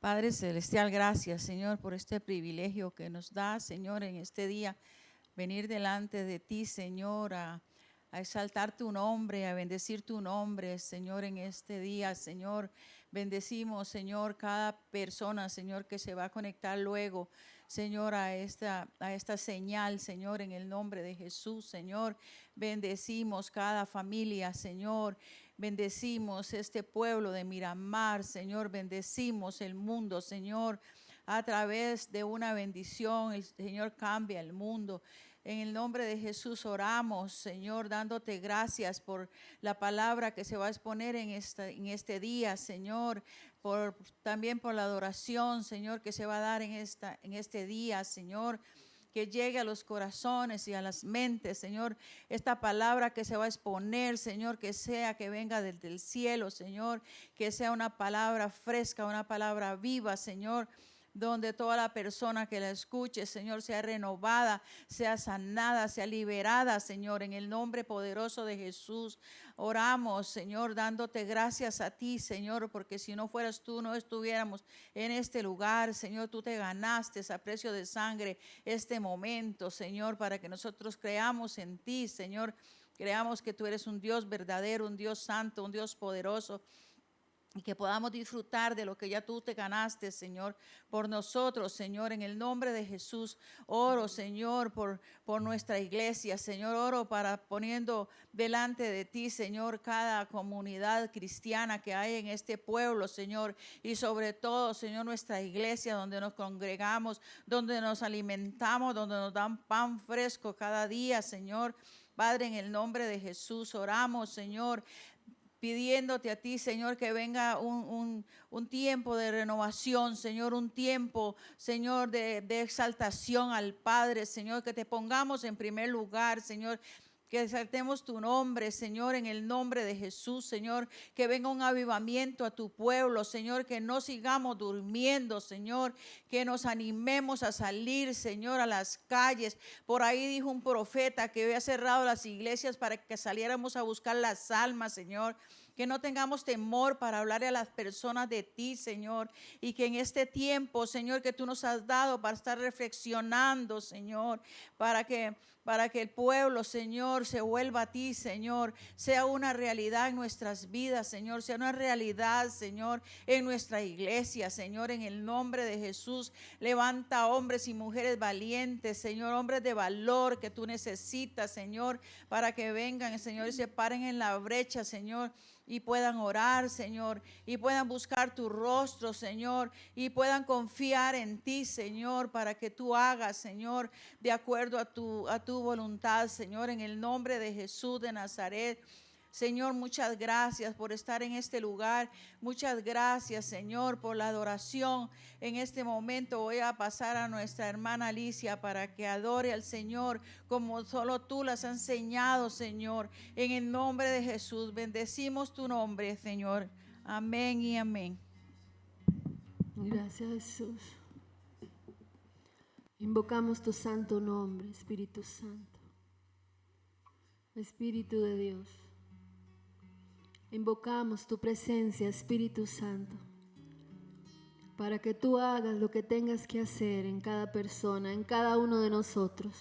Padre Celestial, gracias, Señor, por este privilegio que nos da, Señor, en este día, venir delante de ti, Señor, a exaltar tu nombre, a bendecir tu nombre, Señor, en este día, Señor. Bendecimos, Señor, cada persona, Señor, que se va a conectar luego, Señor, a esta señal, Señor, en el nombre de Jesús, Señor. Bendecimos cada familia, Señor. Bendecimos este pueblo de Miramar, Señor. Bendecimos el mundo, Señor. A través de una bendición, el Señor cambia el mundo. En el nombre de Jesús oramos, Señor, dándote gracias por la palabra que se va a exponer en este día, Señor. También por la adoración, Señor, que se va a dar en este día, Señor. Que llegue a los corazones y a las mentes, Señor, esta palabra que se va a exponer, Señor, que venga desde el cielo, Señor, que sea una palabra fresca, una palabra viva, Señor, donde toda la persona que la escuche, Señor, sea renovada, sea sanada, sea liberada, Señor, en el nombre poderoso de Jesús. Oramos, Señor, dándote gracias a ti, Señor, porque si no fueras tú, no estuviéramos en este lugar, Señor. Tú te ganaste a precio de sangre este momento, Señor, para que nosotros creamos en ti, Señor. Creamos que tú eres un Dios verdadero, un Dios santo, un Dios poderoso. Y que podamos disfrutar de lo que ya tú te ganaste, Señor, por nosotros, Señor, en el nombre de Jesús. Oro, Señor, por nuestra iglesia, Señor. Oro poniendo delante de ti, Señor, cada comunidad cristiana que hay en este pueblo, Señor. Y sobre todo, Señor, nuestra iglesia donde nos congregamos, donde nos alimentamos, donde nos dan pan fresco cada día, Señor. Padre, en el nombre de Jesús oramos, Señor, pidiéndote a ti, Señor, que venga un tiempo de renovación, Señor, un tiempo, Señor, de exaltación al Padre, Señor, que te pongamos en primer lugar, Señor. Que exaltemos tu nombre, Señor, en el nombre de Jesús, Señor. Que venga un avivamiento a tu pueblo, Señor. Que no sigamos durmiendo, Señor. Que nos animemos a salir, Señor, a las calles. Por ahí dijo un profeta que había cerrado las iglesias para que saliéramos a buscar las almas, Señor. Que no tengamos temor para hablarle a las personas de ti, Señor. Y que en este tiempo, Señor, que tú nos has dado para estar reflexionando, Señor. Para que el pueblo, Señor, se vuelva a ti, Señor. Sea una realidad en nuestras vidas, Señor. Sea una realidad, Señor, en nuestra iglesia, Señor. En el nombre de Jesús, levanta hombres y mujeres valientes, Señor. Hombres de valor que tú necesitas, Señor, para que vengan, Señor, y se paren en la brecha, Señor, y puedan orar, Señor, y puedan buscar tu rostro, Señor, y puedan confiar en ti, Señor, para que tú hagas, Señor, de acuerdo a tu voluntad, Señor, en el nombre de Jesús de Nazaret. Señor, muchas gracias por estar en este lugar. Muchas gracias, Señor, por la adoración. En este momento voy a pasar a nuestra hermana Alicia para que adore al Señor como solo tú las has enseñado, Señor. En el nombre de Jesús, bendecimos tu nombre, Señor. Amén y amén. Gracias, Jesús. Invocamos tu santo nombre, Espíritu Santo. Espíritu de Dios. Invocamos tu presencia, Espíritu Santo, para que tú hagas lo que tengas que hacer en cada persona, en cada uno de nosotros.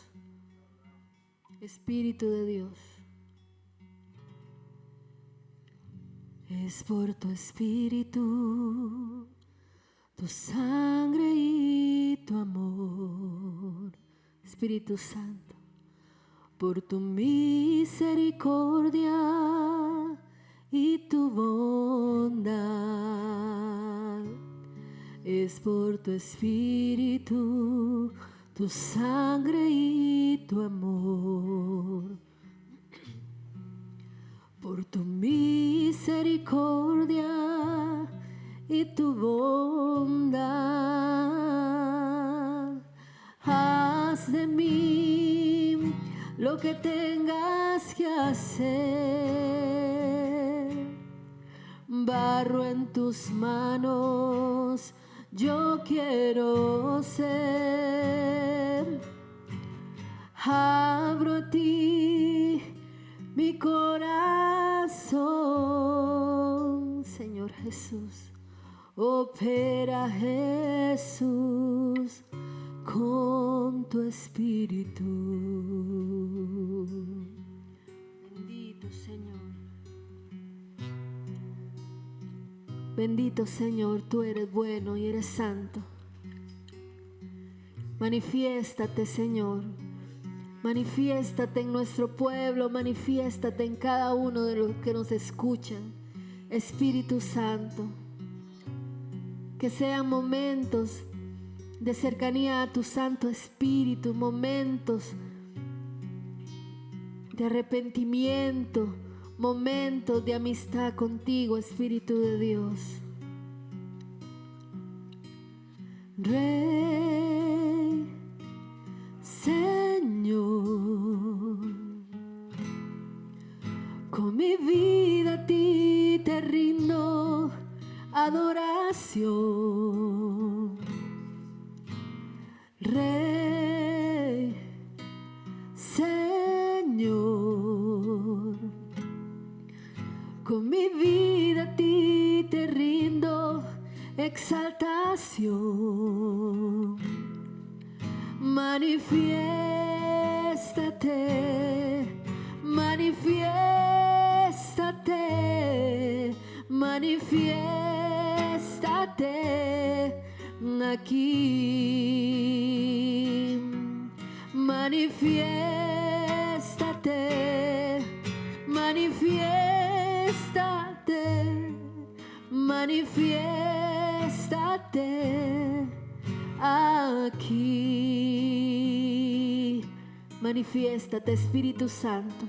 Espíritu de Dios. Es por tu Espíritu, tu sangre y tu amor, Espíritu Santo, por tu misericordia y tu bondad. Es por tu Espíritu, tu sangre y tu amor, por tu misericordia y tu bondad. Haz de mí lo que tengas que hacer. Barro en tus manos yo quiero ser. Abro a ti mi corazón, Señor Jesús. Opera Jesús con tu espíritu. Bendito Señor. Bendito Señor, tú eres bueno y eres santo. Manifiéstate, Señor. Manifiéstate en nuestro pueblo, manifiéstate en cada uno de los que nos escuchan. Espíritu Santo, que sean momentos de cercanía a tu Santo Espíritu, momentos de arrepentimiento, momentos de amistad contigo, Espíritu de Dios. Rey, Señor, con mi vida a ti te rindo adoración. Rey, Señor, con mi vida a ti te rindo exaltación. Manifiéstate, manifiéstate, manifiéstate aquí. Manifiéstate, manifiéstate, manifiéstate aquí. Manifiéstate, Espíritu Santo.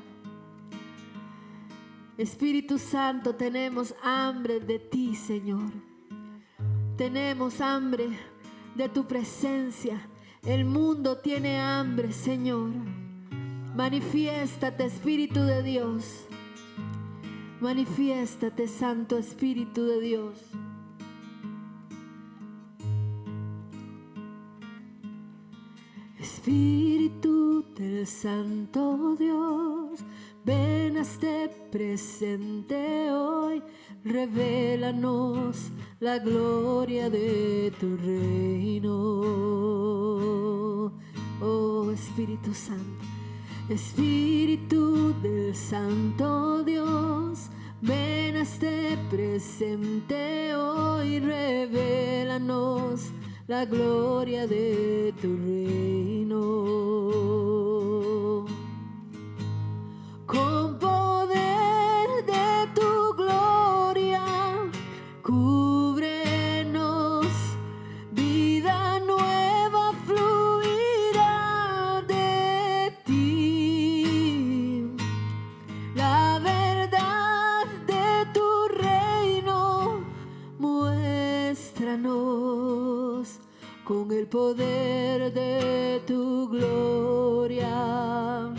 Espíritu Santo, tenemos hambre de ti, Señor. Tenemos hambre de tu presencia. El mundo tiene hambre, Señor. Manifiéstate, Espíritu de Dios. Manifiéstate, Santo Espíritu de Dios. Espíritu del Santo Dios, ven a este presente hoy, revélanos la gloria de tu reino. Oh Espíritu Santo, Espíritu del Santo Dios, ven a este presente hoy, revélanos la gloria de tu reino. Con poder de tu gloria, cúbrenos, vida nueva fluirá de ti. La verdad de tu reino, muéstranos con el poder de tu gloria,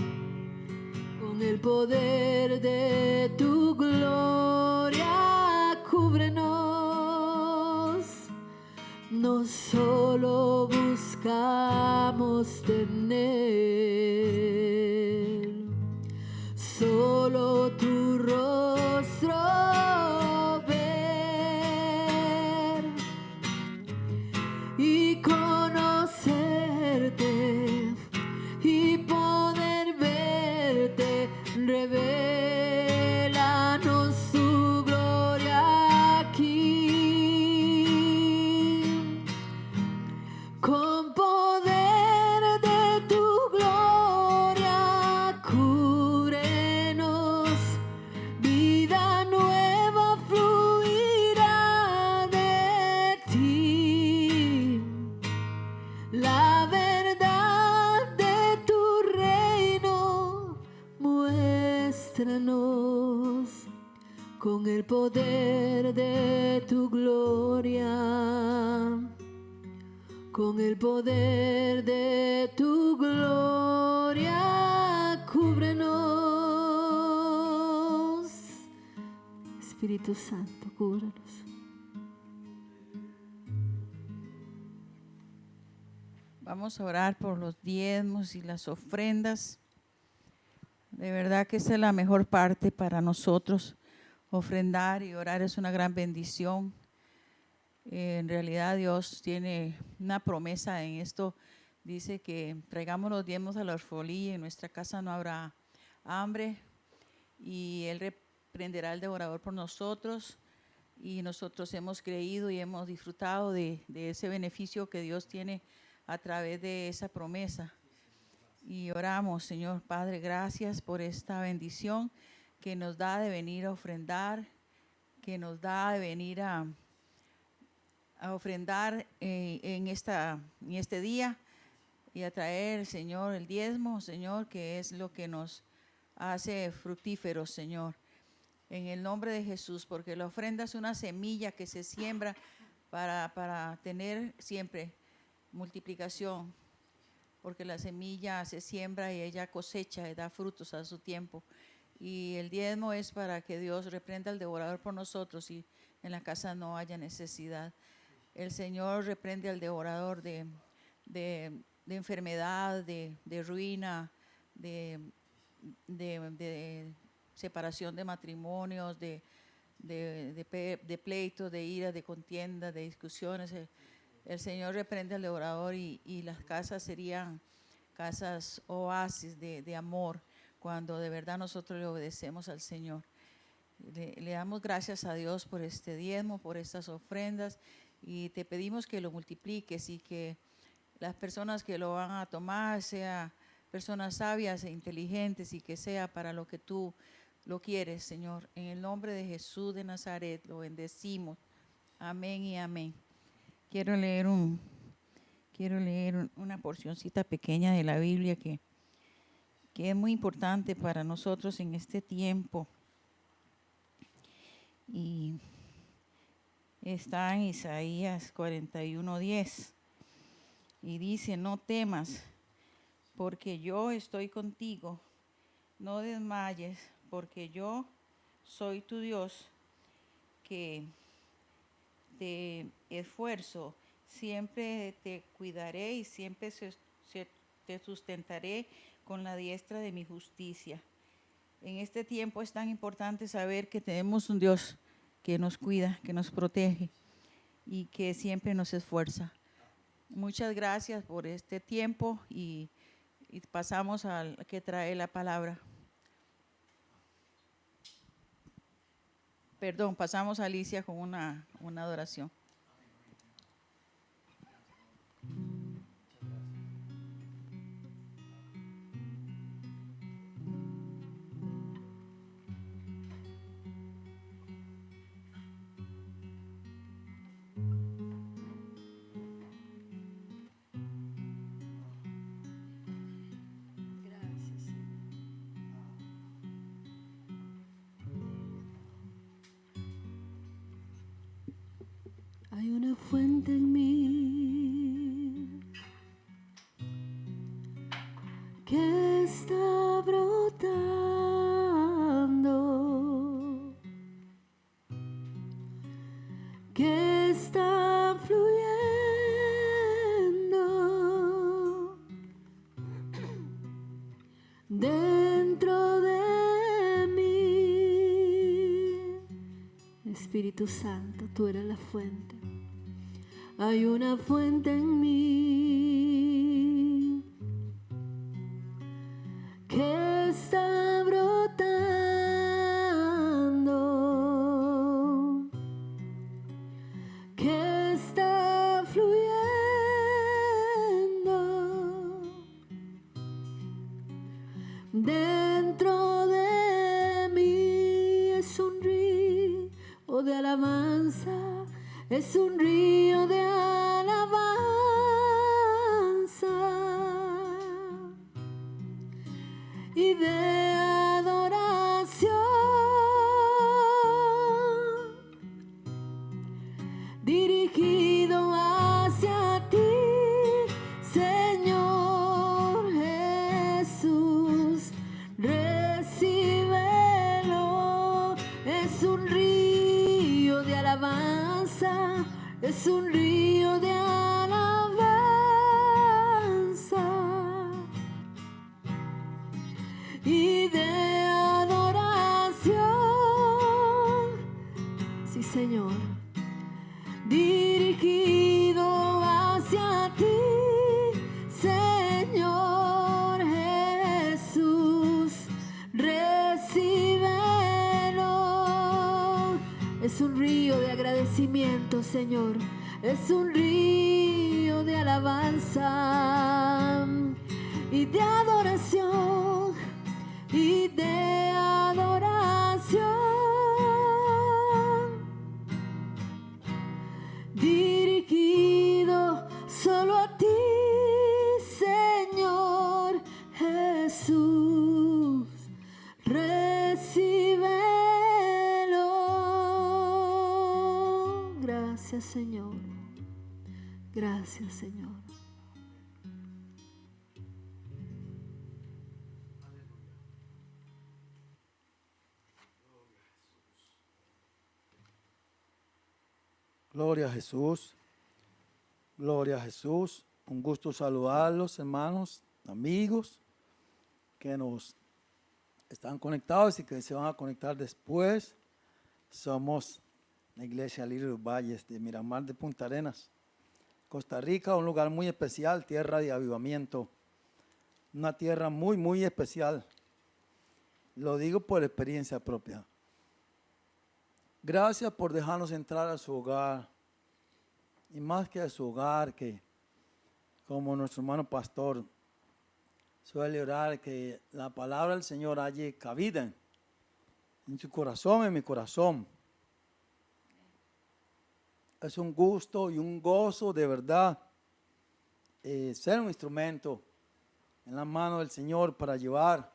con el poder de tu gloria, cúbrenos. No solo buscamos tener solo tu rostro ver y conocerte y poder verte. Revélanos tu gloria aquí. Con poder de tu gloria, cúbrenos, vida nueva fluirá de ti. La verdad de tu reino, muéstranos con el poder de tu gloria, con el poder de tu gloria, cúbrenos. Espíritu Santo, cúbrenos. Vamos a orar por los diezmos y las ofrendas. De verdad que esa es la mejor parte para nosotros. Ofrendar y orar es una gran bendición. En realidad Dios tiene una promesa en esto. Dice que traigamos los diezmos a la orfolía y en nuestra casa no habrá hambre. Y Él reprenderá al devorador por nosotros. Y nosotros hemos creído y hemos disfrutado de ese beneficio que Dios tiene a través de esa promesa. Y oramos, Señor Padre, gracias por esta bendición que nos da de venir a ofrendar, que nos da de venir a ofrendar en este día y a traer, Señor, el diezmo, Señor, que es lo que nos hace fructíferos, Señor. En el nombre de Jesús, porque la ofrenda es una semilla que se siembra para tener siempre multiplicación, porque la semilla se siembra y ella cosecha y da frutos a su tiempo. Y el diezmo es para que Dios reprenda al devorador por nosotros y en la casa no haya necesidad. El Señor reprende al devorador de enfermedad, de ruina, de separación de matrimonios, de pleitos, de ira, de contienda, de discusiones. El Señor reprende al devorador y las casas serían casas oasis de amor cuando de verdad nosotros le obedecemos al Señor. Le damos gracias a Dios por este diezmo, por estas ofrendas y te pedimos que lo multipliques y que las personas que lo van a tomar sean personas sabias e inteligentes y que sea para lo que tú lo quieres, Señor. En el nombre de Jesús de Nazaret lo bendecimos. Amén y amén. Quiero leer una porcioncita pequeña de la Biblia que es muy importante para nosotros en este tiempo. Y está en Isaías 41:10 y dice: no temas, porque yo estoy contigo, no desmayes, porque yo soy tu Dios, que te esfuerzo, siempre te cuidaré y siempre te sustentaré con la diestra de mi justicia. En este tiempo es tan importante saber que tenemos un Dios que nos cuida, que nos protege y que siempre nos esfuerza. Muchas gracias por este tiempo y pasamos al que trae la palabra. Perdón, pasamos a Alicia con una adoración. Hay una fuente en mí que está brotando, que está fluyendo dentro de mí. Espíritu Santo, tú eres la fuente. Hay una fuente en mí que está brotando, que está fluyendo dentro de mí. Es un río de alabanza, es un río de alabanza y de adoración, dirigido hacia ti, Señor Jesús. Recíbelo, es un río de alabanza, es un río de alabanza y de adoración. Sí, Señor. dirigido hacia ti, Señor Jesús, recíbelo. Es un río de agradecimiento, Señor, es un río de alabanza y de adoración, y de adoración. Dirigido solo a ti, Señor Jesús, recíbelo. Gracias, Señor. Gracias, Señor. Gloria a Jesús, gloria a Jesús. Un gusto saludarlos, hermanos, amigos que nos están conectados y que se van a conectar después. Somos la Iglesia Lirio de los Valles de Miramar de Punta Arenas, Costa Rica, un lugar muy especial, tierra de avivamiento, una tierra muy, muy especial. Lo digo por experiencia propia. Gracias por dejarnos entrar a su hogar, y más que a su hogar, que como nuestro hermano pastor suele orar, que la palabra del Señor halle cabida en su corazón, en mi corazón. Es un gusto y un gozo de verdad ser un instrumento en la mano del Señor para llevar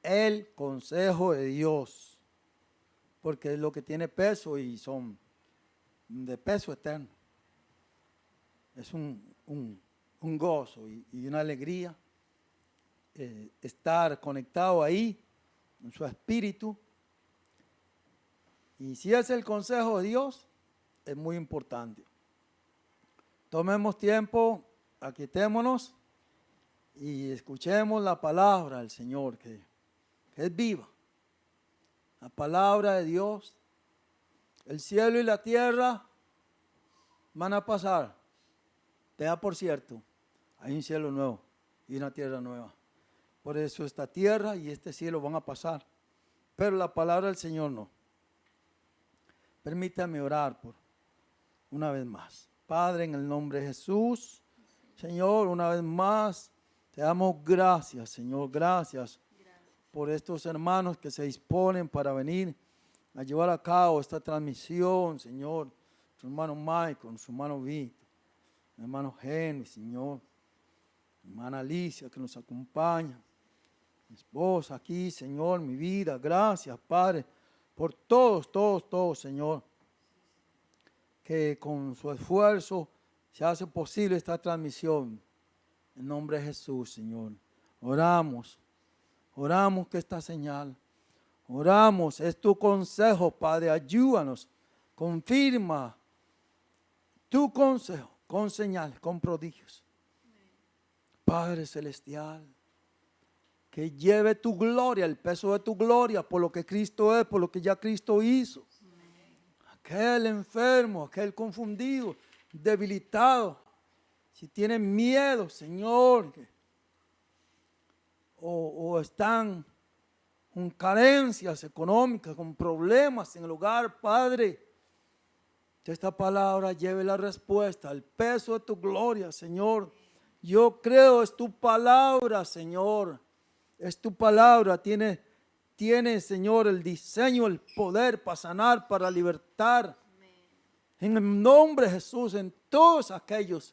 el consejo de Dios. Porque es lo que tiene peso y son de peso eterno. Es un gozo y una alegría estar conectado ahí en su espíritu. Y si es el consejo de Dios, es muy importante. Tomemos tiempo, aquietémonos y escuchemos la palabra del Señor que es viva. La palabra de Dios, el cielo y la tierra van a pasar. Te da por cierto, hay un cielo nuevo y una tierra nueva. Por eso esta tierra y este cielo van a pasar, pero la palabra del Señor no. Permítame orar por una vez más. Padre, en el nombre de Jesús, Señor, una vez más, te damos gracias, Señor, gracias por estos hermanos que se disponen para venir a llevar a cabo esta transmisión, Señor. Su hermano Michael, su hermano Víctor, mi hermano Henry, Señor. Mi hermana Alicia que nos acompaña. Mi esposa aquí, Señor, mi vida. Gracias, Padre, por todos, Señor. Que con su esfuerzo se hace posible esta transmisión. En nombre de Jesús, Señor. Oramos que esta señal, oramos, es tu consejo, Padre, ayúdanos, confirma tu consejo, con señales, con prodigios. Padre celestial, que lleve tu gloria, el peso de tu gloria, por lo que Cristo es, por lo que ya Cristo hizo. Aquel enfermo, aquel confundido, debilitado, si tienen miedo, Señor, o están con carencias económicas, con problemas en el hogar, Padre, que esta palabra lleve la respuesta, el peso de tu gloria, Señor. Yo creo, es tu palabra, Señor, es tu palabra, tiene, Señor, el diseño, el poder para sanar, para libertar. En el nombre de Jesús, en todos aquellos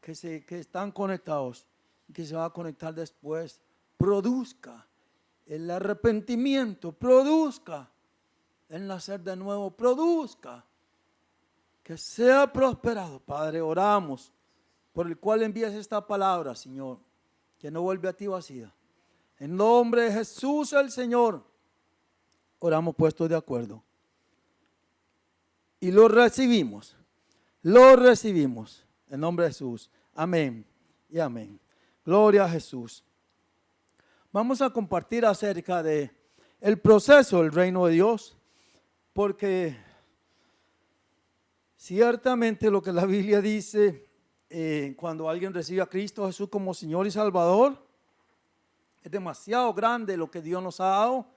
que están conectados, que se va a conectar después, produzca el arrepentimiento, produzca el nacer de nuevo, produzca que sea prosperado. Padre, oramos por el cual envías esta palabra, Señor, que no vuelve a ti vacía. En nombre de Jesús el Señor, oramos puestos de acuerdo y lo recibimos en nombre de Jesús. Amén y amén. Gloria a Jesús. Vamos a compartir acerca de el proceso del reino de Dios, porque Ciertamente lo que la Biblia dice, cuando alguien recibe a Cristo Jesús como Señor y Salvador, es demasiado grande lo que Dios nos ha dado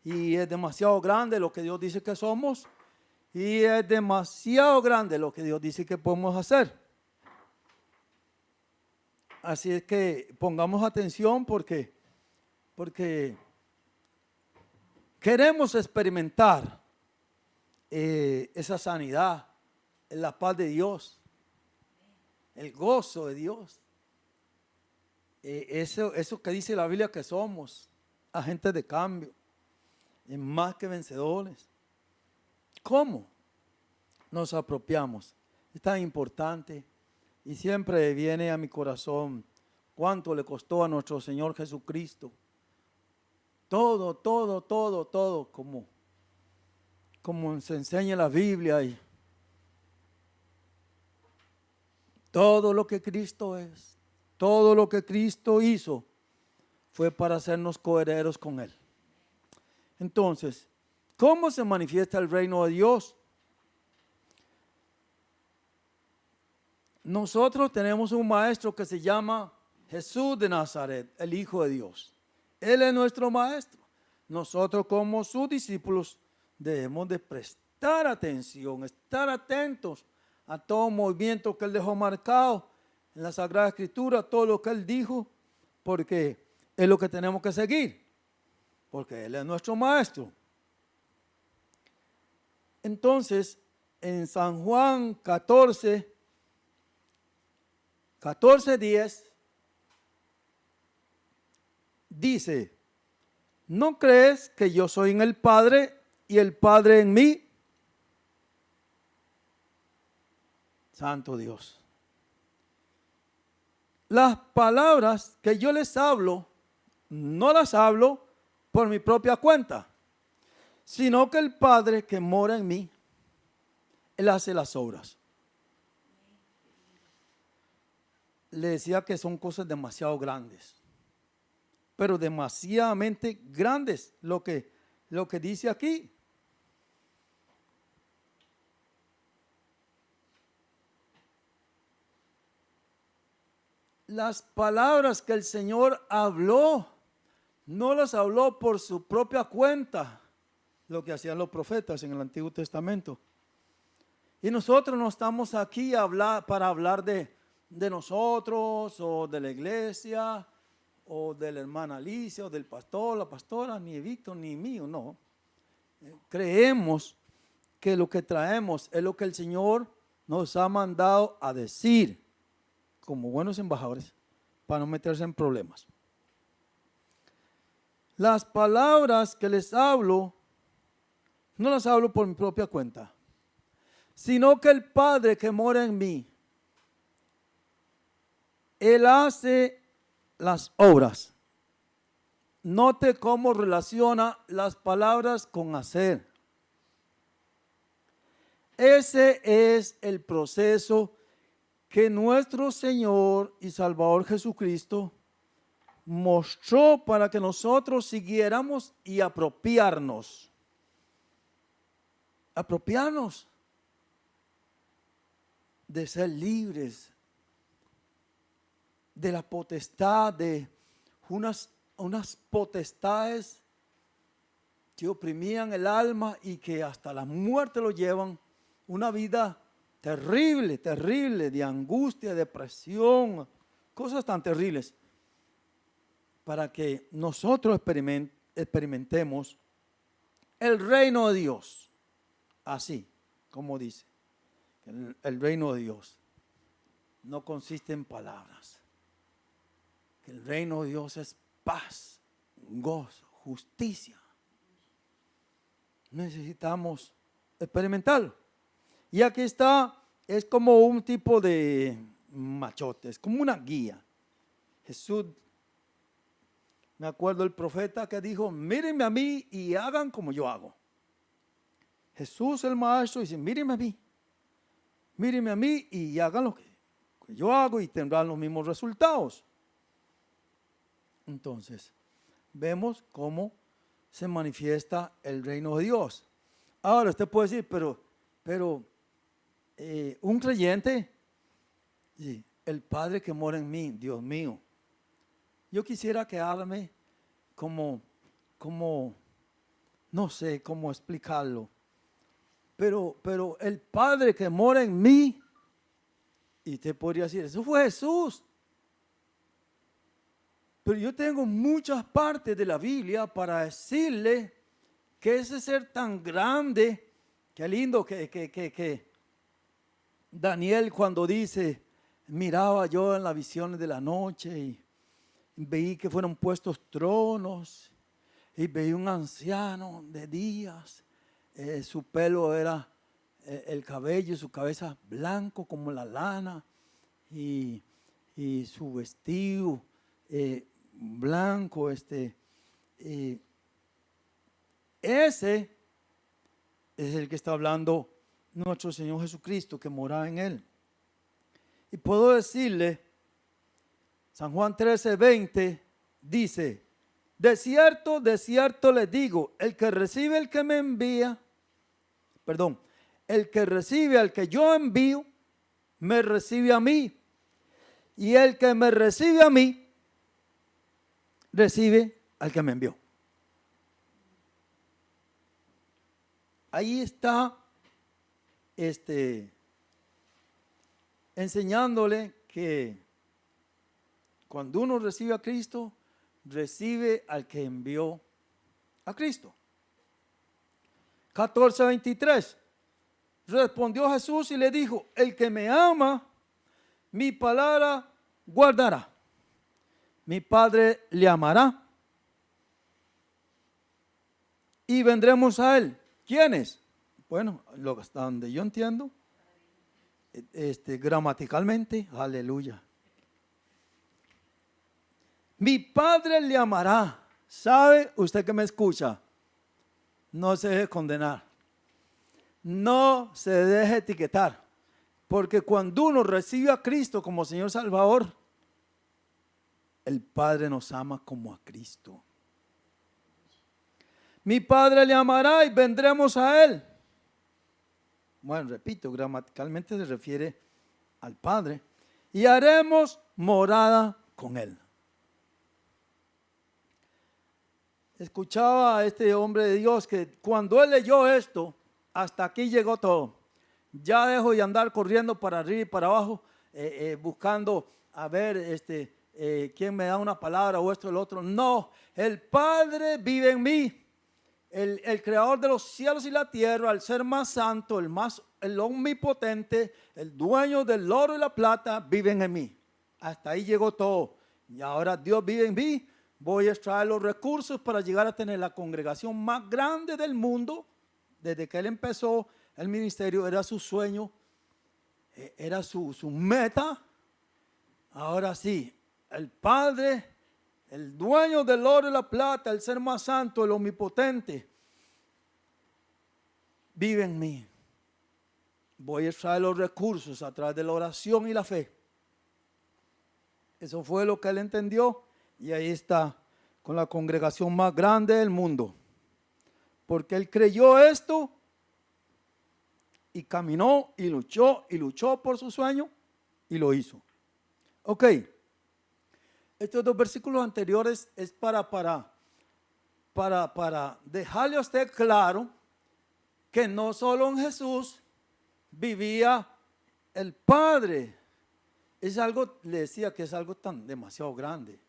y es demasiado grande lo que Dios dice que somos y es demasiado grande lo que Dios dice que podemos hacer. Así es que pongamos atención porque queremos experimentar esa sanidad, la paz de Dios, el gozo de Dios. Eso que dice la Biblia que somos, agentes de cambio, y más que vencedores. ¿Cómo nos apropiamos? Es tan importante y siempre viene a mi corazón cuánto le costó a nuestro Señor Jesucristo. Todo, como se enseña en la Biblia y todo lo que Cristo es, todo lo que Cristo hizo fue para hacernos coherederos con Él. Entonces, ¿cómo se manifiesta el reino de Dios? Nosotros tenemos un maestro que se llama Jesús de Nazaret, el Hijo de Dios. Él es nuestro maestro. Nosotros como sus discípulos debemos de prestar atención, estar atentos a todo movimiento que Él dejó marcado en la Sagrada Escritura, todo lo que Él dijo, porque es lo que tenemos que seguir, porque Él es nuestro maestro. Entonces, en San Juan 14:10, dice, ¿no crees que yo soy en el Padre y el Padre en mí? Santo Dios. Las palabras que yo les hablo, no las hablo por mi propia cuenta, sino que el Padre que mora en mí, Él hace las obras. Le decía que son cosas demasiado grandes, pero demasiadamente grandes lo que dice aquí. Las palabras que el Señor habló, no las habló por su propia cuenta, lo que hacían los profetas en el Antiguo Testamento. Y nosotros no estamos aquí para hablar de nosotros o de la iglesia o de la hermana Alicia o del pastor, la pastora, ni Víctor ni mío, no. Creemos que lo que traemos es lo que el Señor nos ha mandado a decir como buenos embajadores para no meterse en problemas. Las palabras que les hablo no las hablo por mi propia cuenta, sino que el Padre que mora en mí, Él hace las obras. Note cómo relaciona las palabras con hacer. Ese es el proceso que nuestro Señor y Salvador Jesucristo mostró para que nosotros siguiéramos y apropiarnos. Apropiarnos de ser libres de la potestad, de unas potestades que oprimían el alma y que hasta la muerte lo llevan. Una vida terrible, terrible, de angustia, depresión, cosas tan terribles, para que nosotros experimentemos el reino de Dios, así como dice. El reino de Dios no consiste en palabras. Que el reino de Dios es paz, gozo, justicia. Necesitamos experimentarlo. Y aquí está, es como un tipo de machote, es como una guía. Jesús, me acuerdo el profeta que dijo, mírenme a mí y hagan como yo hago. Jesús el maestro dice, mírenme a mí y hagan lo que yo hago y tendrán los mismos resultados. Entonces, vemos cómo se manifiesta el reino de Dios. Ahora usted puede decir, pero un creyente, sí, el Padre que mora en mí, Dios mío. Yo quisiera quedarme como, no sé cómo explicarlo, pero el Padre que mora en mí, y te podría decir, eso fue Jesús. Pero yo tengo muchas partes de la Biblia para decirle que ese ser tan grande, qué lindo que Daniel cuando dice, miraba yo en las visiones de la noche y veí que fueron puestos tronos y veí un anciano de días, su pelo era el cabello, su cabeza blanco como la lana y su vestido blanco, ese es el que está hablando nuestro Señor Jesucristo que mora en él. Y puedo decirle, San Juan 13:20 dice, de cierto les digo, el que recibe al que me envía, el que recibe al que yo envío, me recibe a mí. Y el que me recibe a mí, recibe al que me envió. Ahí está enseñándole que cuando uno recibe a Cristo, recibe al que envió a Cristo. 14:23. Respondió Jesús y le dijo, el que me ama, mi palabra guardará. Mi Padre le amará. Y vendremos a él. ¿Quiénes? Bueno, hasta donde yo entiendo, gramaticalmente, aleluya. Mi Padre le amará. ¿Sabe usted que me escucha? No se deje condenar. No se deje etiquetar. Porque cuando uno recibe a Cristo como Señor Salvador, el Padre nos ama como a Cristo. Mi Padre le amará y vendremos a él. Bueno, repito, gramaticalmente se refiere al Padre. Y haremos morada con él. Escuchaba a este hombre de Dios que cuando él leyó esto, hasta aquí llegó todo. Ya dejo de andar corriendo para arriba y para abajo, buscando a ver quién me da una palabra o esto o el otro. No, el Padre vive en mí. El creador de los cielos y la tierra, el ser más santo, el omnipotente, el dueño del oro y la plata, viven en mí. Hasta ahí llegó todo. Y ahora Dios vive en mí. Voy a extraer los recursos para llegar a tener la congregación más grande del mundo. Desde que él empezó el ministerio, era su sueño, era su meta. Ahora sí, el Padre, el dueño del oro y la plata, el ser más santo, el omnipotente, vive en mí. Voy a extraer los recursos a través de la oración y la fe. Eso fue lo que él entendió y ahí está, con la congregación más grande del mundo. Porque él creyó esto y caminó y luchó por su sueño y lo hizo. Ok. Estos dos versículos anteriores es para dejarle a usted claro que no solo en Jesús vivía el Padre. Es algo, le decía que es algo tan demasiado grande.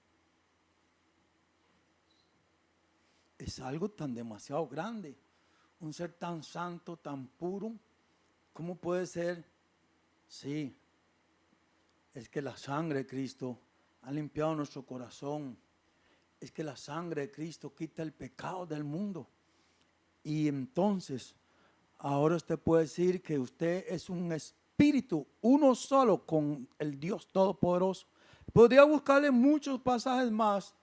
Es algo tan demasiado grande. Un ser tan santo, tan puro. ¿Cómo puede ser? Sí, es que la sangre de Cristo ha limpiado nuestro corazón. Es que la sangre de Cristo quita el pecado del mundo. Y entonces, ahora usted puede decir que usted es un espíritu, uno solo con el Dios Todopoderoso. Podría buscarle muchos pasajes más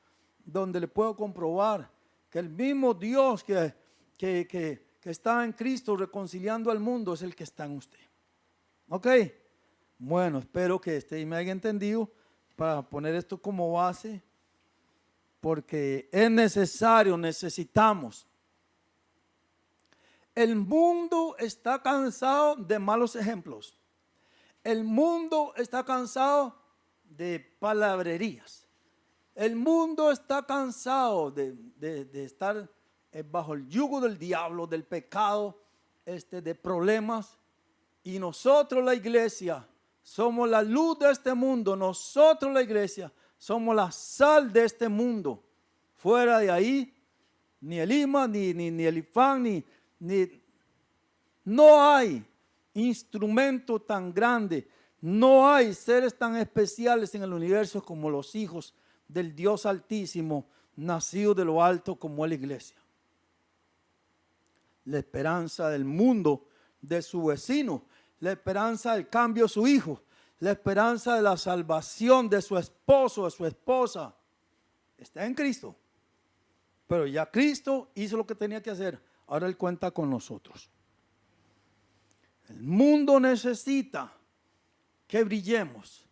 donde le puedo comprobar que el mismo Dios que está en Cristo reconciliando al mundo es el que está en usted. ¿Ok? Bueno, espero que me haya entendido para poner esto como base, porque es necesario, necesitamos El mundo está cansado de malos ejemplos. El mundo está cansado de palabrerías. El mundo está cansado de estar bajo el yugo del diablo, del pecado, de problemas. Y nosotros, la iglesia, somos la luz de este mundo. Nosotros, la iglesia, somos la sal de este mundo. Fuera de ahí, ni Elima, ni Elifán, no hay instrumento tan grande, no hay seres tan especiales en el universo como los hijos del Dios Altísimo, nacidos de lo alto como es la iglesia. La esperanza del mundo, de su vecino, la esperanza del cambio de su hijo, la esperanza de la salvación de su esposo, de su esposa, está en Cristo. Pero ya Cristo hizo lo que tenía que hacer. Ahora Él cuenta con nosotros. El mundo necesita que brillemos.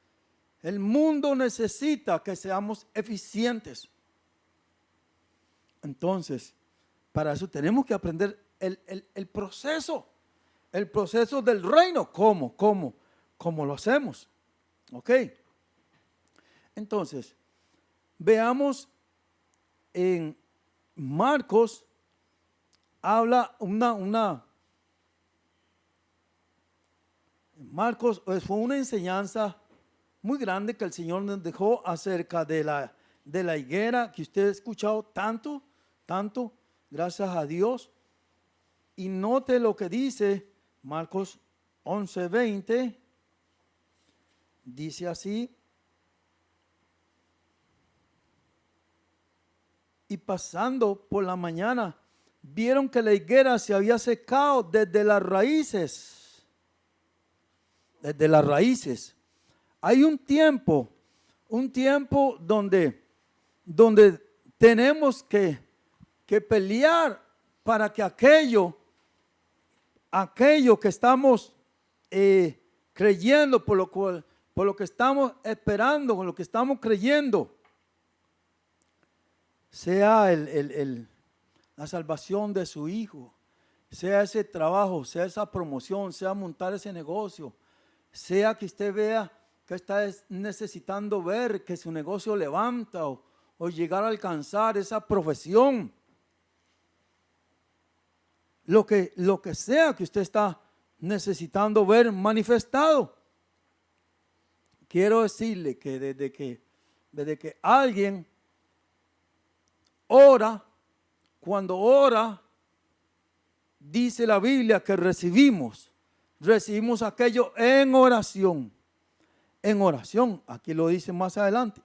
El mundo necesita que seamos eficientes. Entonces, para eso tenemos que aprender el proceso del reino. ¿Cómo lo hacemos? ¿Ok? Entonces, veamos en Marcos, habla Marcos fue una enseñanza muy grande que el Señor nos dejó acerca de la higuera que usted ha escuchado tanto, gracias a Dios. Y note lo que dice Marcos 11:20, dice así: y pasando por la mañana, vieron que la higuera se había secado desde las raíces. Desde las raíces. Hay un tiempo donde tenemos que pelear para que aquello que estamos creyendo, por lo que estamos esperando, con lo que estamos creyendo, sea la salvación de su hijo, sea ese trabajo, sea esa promoción, sea montar ese negocio, sea que usted vea que está necesitando ver que su negocio levanta o llegar a alcanzar esa profesión. Lo que sea que usted está necesitando ver manifestado. Quiero decirle que desde que alguien ora, cuando ora, dice la Biblia que recibimos aquello en oración. En oración, aquí lo dice más adelante.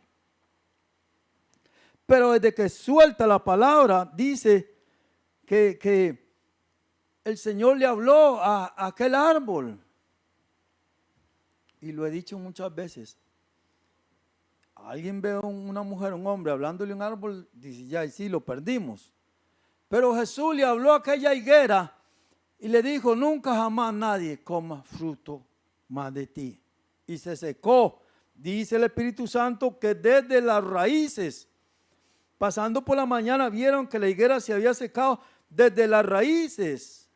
Pero desde que suelta la palabra, dice que el Señor le habló a aquel árbol. Y lo he dicho muchas veces. Alguien ve a una mujer, un hombre hablándole a un árbol, dice ya, y sí, lo perdimos. Pero Jesús le habló a aquella higuera y le dijo: nunca jamás nadie coma fruto más de ti. Y se secó. Dice el Espíritu Santo que desde las raíces, pasando por la mañana, vieron que la higuera se había secado desde las raíces.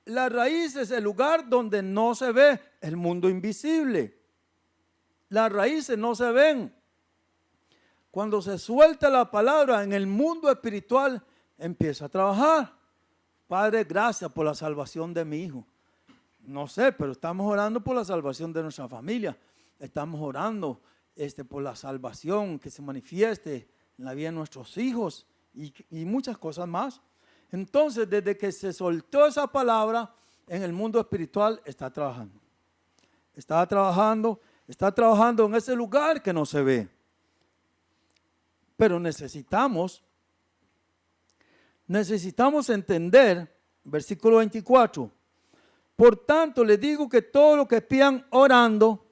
La raíz es el lugar donde no se ve el mundo invisible. Las raíces no se ven. Cuando se suelta la palabra en el mundo espiritual, empieza a trabajar. Padre, gracias por la salvación de mi hijo. No sé, pero estamos orando por la salvación de nuestra familia. Estamos orando por la salvación que se manifieste en la vida de nuestros hijos y muchas cosas más. Entonces, desde que se soltó esa palabra en el mundo espiritual, está trabajando. Está trabajando en ese lugar que no se ve. Pero necesitamos entender, versículo 24. Por tanto, les digo que todo lo que pidan orando,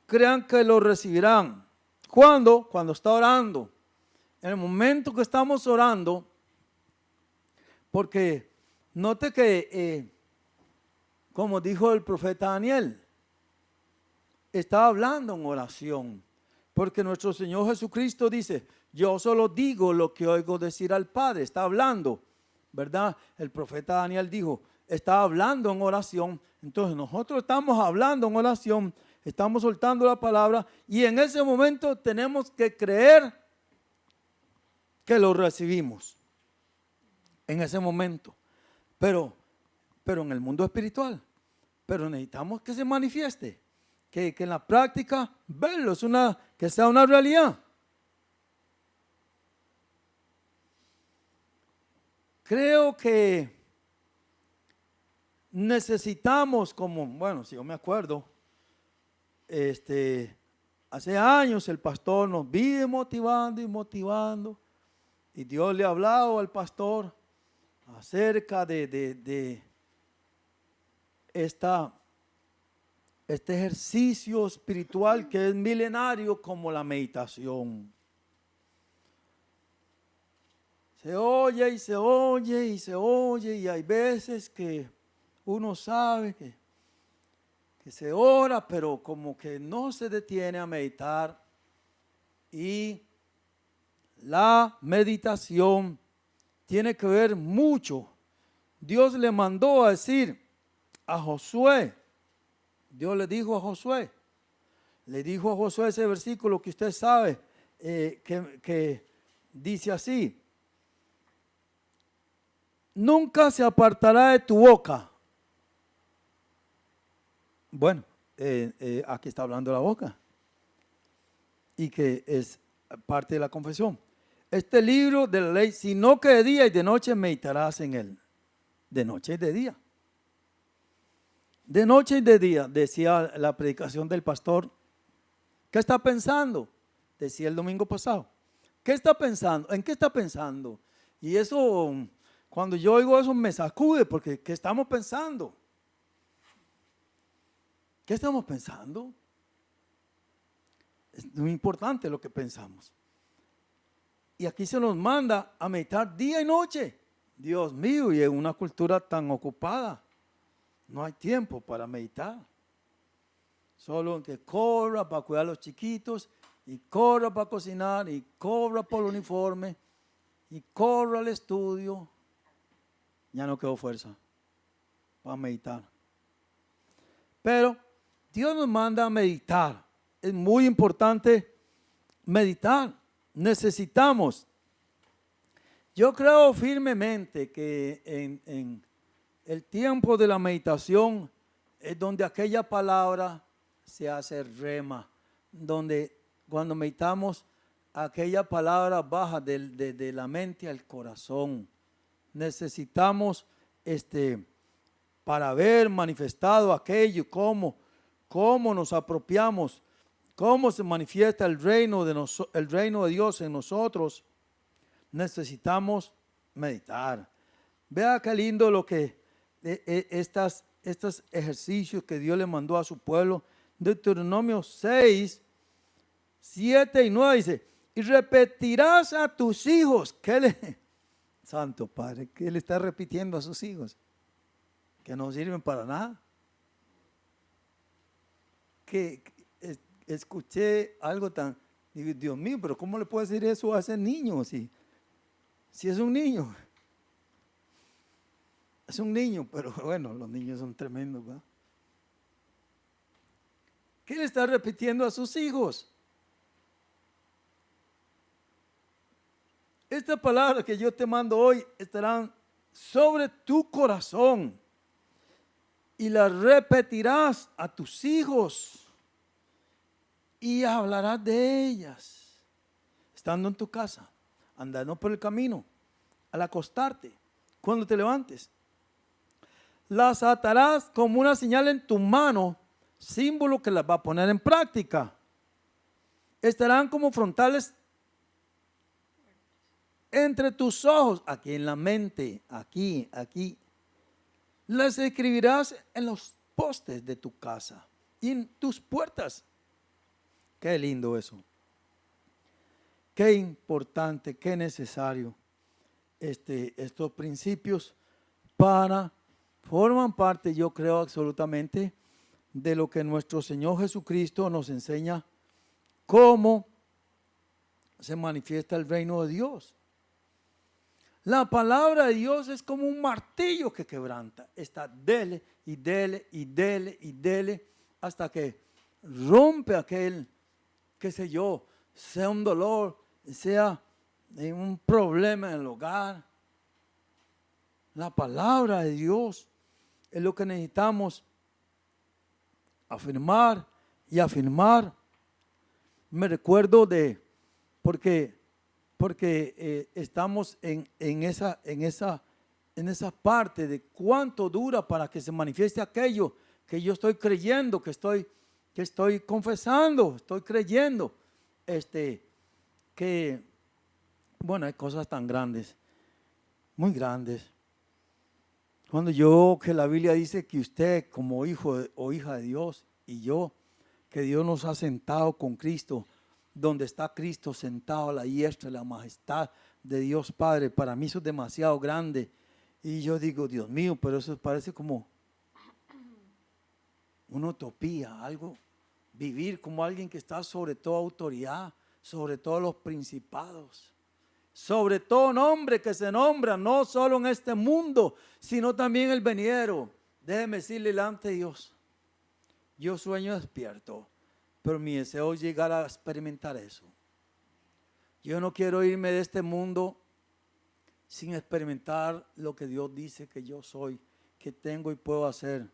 crean que lo recibirán. ¿Cuándo? Cuando está orando. En el momento que estamos orando, porque note que, como dijo el profeta Daniel, estaba hablando en oración. Porque nuestro Señor Jesucristo dice: yo solo digo lo que oigo decir al Padre. Está hablando. ¿verdad? El profeta Daniel dijo, estaba hablando en oración. Entonces nosotros estamos hablando en oración, estamos soltando la palabra y en ese momento tenemos que creer que lo recibimos. En ese momento. Pero en el mundo espiritual. Pero necesitamos que se manifieste. Que en la práctica verlo, que sea una realidad. Creo que necesitamos, bueno, si yo me acuerdo, hace años el pastor nos vive motivando y motivando, y Dios le ha hablado al pastor acerca de este ejercicio espiritual que es milenario como la meditación. Se oye y se oye y se oye y hay veces que uno sabe que se ora, pero como que no se detiene a meditar. Y la meditación tiene que ver mucho. Dios le mandó a decir a Josué, Dios le dijo a Josué, ese versículo que usted sabe, que dice así: nunca se apartará de tu boca. Bueno, aquí está hablando la boca y que es parte de la confesión. Este libro de la ley, sino que de día y de noche meditarás en él. De noche y de día. De noche y de día, decía la predicación del pastor. ¿Qué está pensando? Decía el domingo pasado. ¿Qué está pensando? ¿En qué está pensando? Y eso, cuando yo oigo eso me sacude, porque ¿qué estamos pensando? ¿Qué estamos pensando? Es muy importante lo que pensamos. Y aquí se nos manda a meditar día y noche. Dios mío, y en una cultura tan ocupada, no hay tiempo para meditar. Solo en que corra para cuidar a los chiquitos, y corra para cocinar, y corra por el uniforme, y corra al estudio. Ya no quedó fuerza para meditar. Pero Dios nos manda a meditar. Es muy importante meditar. Necesitamos. Yo creo firmemente que en el tiempo de la meditación es donde aquella palabra se hace rema, donde cuando meditamos aquella palabra baja de la mente al corazón. Necesitamos para ver manifestado aquello, cómo nos apropiamos, cómo se manifiesta el reino de Dios en nosotros. Necesitamos meditar. Vea qué lindo lo que estos ejercicios que Dios le mandó a su pueblo. Deuteronomio 6, 7 y 9 dice: y repetirás a tus hijos. Santo Padre, ¿qué le está repitiendo a sus hijos? Que no sirven para nada. Que escuché algo tan, digo, Dios mío, pero ¿cómo le puedo decir eso a ese niño? Si es un niño. Es un niño, pero bueno, los niños son tremendos, ¿verdad? ¿Qué le está repitiendo a sus hijos? Esta palabra que yo te mando hoy estarán sobre tu corazón y la repetirás a tus hijos y hablarás de ellas, estando en tu casa, andando por el camino, al acostarte, cuando te levantes. Las atarás como una señal en tu mano, símbolo que las va a poner en práctica. Estarán como frontales entre tus ojos, aquí en la mente, aquí. Las escribirás en los postes de tu casa y en tus puertas. Qué lindo eso. Qué importante, qué necesario estos principios forman parte, yo creo absolutamente, de lo que nuestro Señor Jesucristo nos enseña, cómo se manifiesta el reino de Dios. La palabra de Dios es como un martillo que quebranta. Está dele y dele y dele y dele hasta que rompe aquel, qué sé yo, sea un dolor, sea un problema en el hogar. La palabra de Dios es lo que necesitamos afirmar y afirmar. Me recuerdo porque estamos en esa parte de cuánto dura para que se manifieste aquello que yo estoy creyendo, que estoy confesando, estoy creyendo. Que, bueno, hay cosas tan grandes, muy grandes. Que la Biblia dice que usted como hijo o hija de Dios y yo, que Dios nos ha sentado con Cristo, donde está Cristo sentado a la diestra de la majestad de Dios Padre. Para mí eso es demasiado grande. Y yo digo, Dios mío, pero eso parece como una utopía, algo, vivir como alguien que está sobre toda autoridad, sobre todos los principados, sobre todo nombre que se nombra, no solo en este mundo, sino también el venidero. Déjeme decirle delante de Dios, yo sueño despierto, pero mi deseo es llegar a experimentar eso. Yo no quiero irme de este mundo sin experimentar lo que Dios dice que yo soy, que tengo y puedo hacer.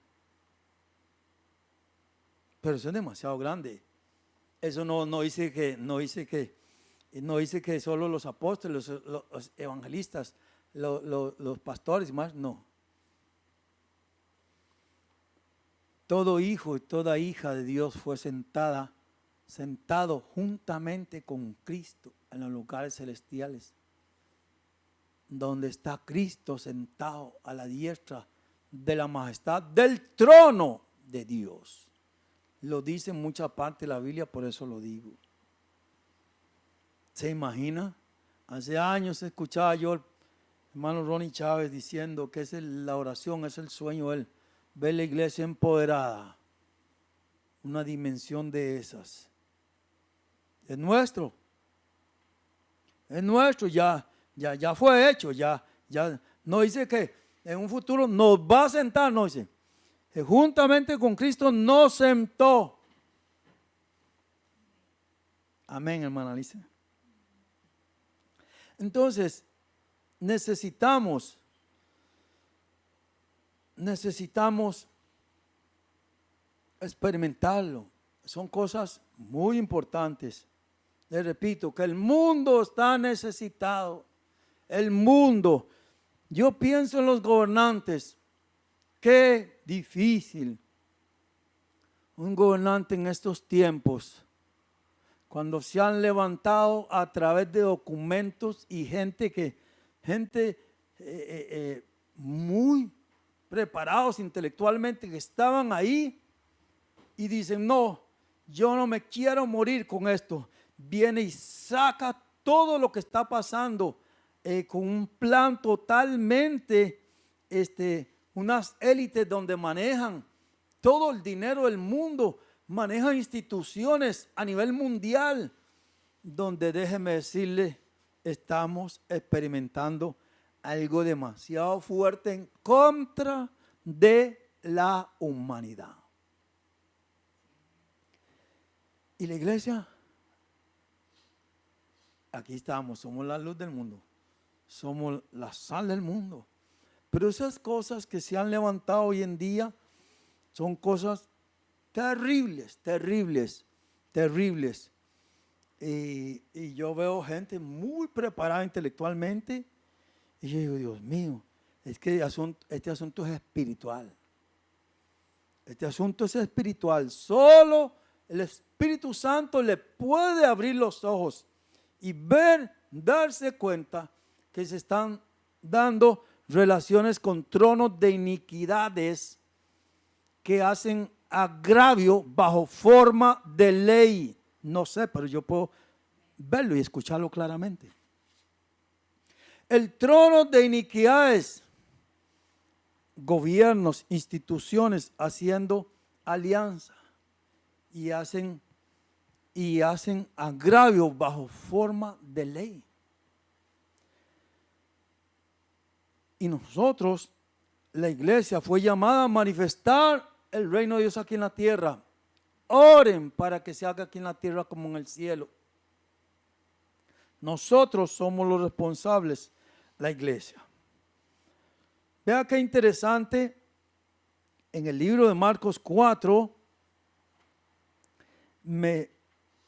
Pero eso es demasiado grande. Eso no dice que solo los apóstoles, los evangelistas, los pastores y más, no. Todo hijo y toda hija de Dios fue sentado juntamente con Cristo en los lugares celestiales, donde está Cristo sentado a la diestra de la majestad del trono de Dios. Lo dice en mucha parte de la Biblia, por eso lo digo. ¿Se imagina? Hace años escuchaba yo al hermano Ronnie Chávez diciendo que la oración, es el sueño de él, ver la iglesia empoderada, una dimensión de esas. Es nuestro, ya fue hecho, ya no dice que en un futuro nos va a sentar, no dice, que juntamente con Cristo nos sentó. Amén, hermana Alicia. Entonces, necesitamos experimentarlo. Son cosas muy importantes. Les repito, que el mundo está necesitado. El mundo. Yo pienso en los gobernantes. Qué difícil. Un gobernante en estos tiempos, cuando se han levantado a través de documentos y gente muy preparados intelectualmente que estaban ahí y dicen, no, yo no me quiero morir con esto. Viene y saca todo lo que está pasando con un plan totalmente, unas élites donde manejan todo el dinero del mundo, manejan instituciones a nivel mundial, donde déjeme decirle, estamos experimentando algo demasiado fuerte en contra de la humanidad. Y la iglesia, aquí estamos, somos la luz del mundo, somos la sal del mundo. Pero esas cosas que se han levantado hoy en día son cosas terribles, terribles, terribles. Y yo veo gente muy preparada intelectualmente y yo digo, Dios mío, es que este asunto es espiritual. Este asunto es espiritual. Solo el Espíritu Santo le puede abrir los ojos y darse cuenta que se están dando relaciones con tronos de iniquidades que hacen agravio bajo forma de ley. No sé, pero yo puedo verlo y escucharlo claramente. El trono de iniquidades, gobiernos, instituciones haciendo alianza y hacen agravio bajo forma de ley. Y nosotros, la iglesia, fue llamada a manifestar el reino de Dios aquí en la tierra. Oren para que se haga aquí en la tierra como en el cielo. Nosotros somos los responsables, la iglesia. Vea qué interesante, en el libro de Marcos 4, me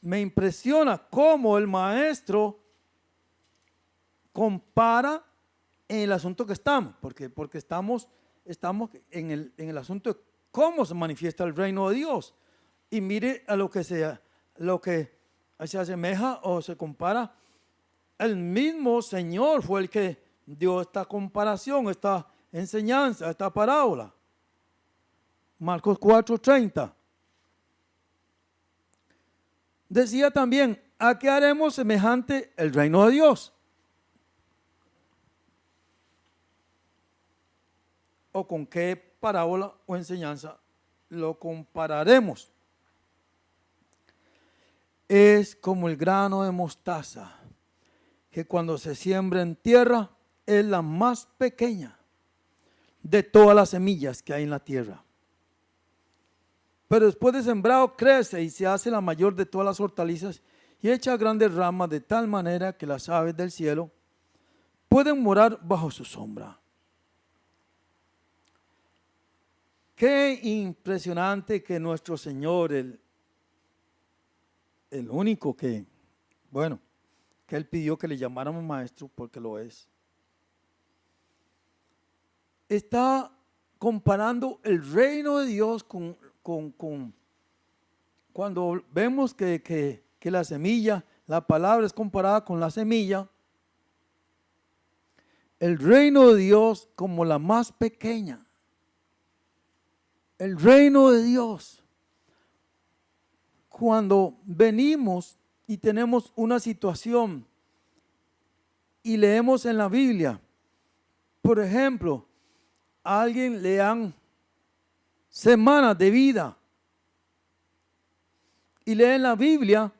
impresiona cómo el maestro compara en el asunto que estamos, porque estamos en el asunto de cómo se manifiesta el reino de Dios. Y mire a lo que se asemeja o se compara. El mismo Señor fue el que dio esta comparación, esta enseñanza, esta parábola. Marcos 4:30. Decía también, ¿a qué haremos semejante el reino de Dios? ¿O con qué parábola o enseñanza lo compararemos? Es como el grano de mostaza, que cuando se siembra en tierra es la más pequeña de todas las semillas que hay en la tierra. Pero después de sembrado crece y se hace la mayor de todas las hortalizas y echa grandes ramas de tal manera que las aves del cielo pueden morar bajo su sombra. Qué impresionante que nuestro Señor, el único que Él pidió que le llamáramos maestro porque lo es, está comparando el reino de Dios con cuando vemos que la semilla, la palabra es comparada con la semilla, el reino de Dios como la más pequeña. El reino de Dios, cuando venimos y tenemos una situación y leemos en la Biblia, por ejemplo, a alguien le dan semanas de vida y leen la Biblia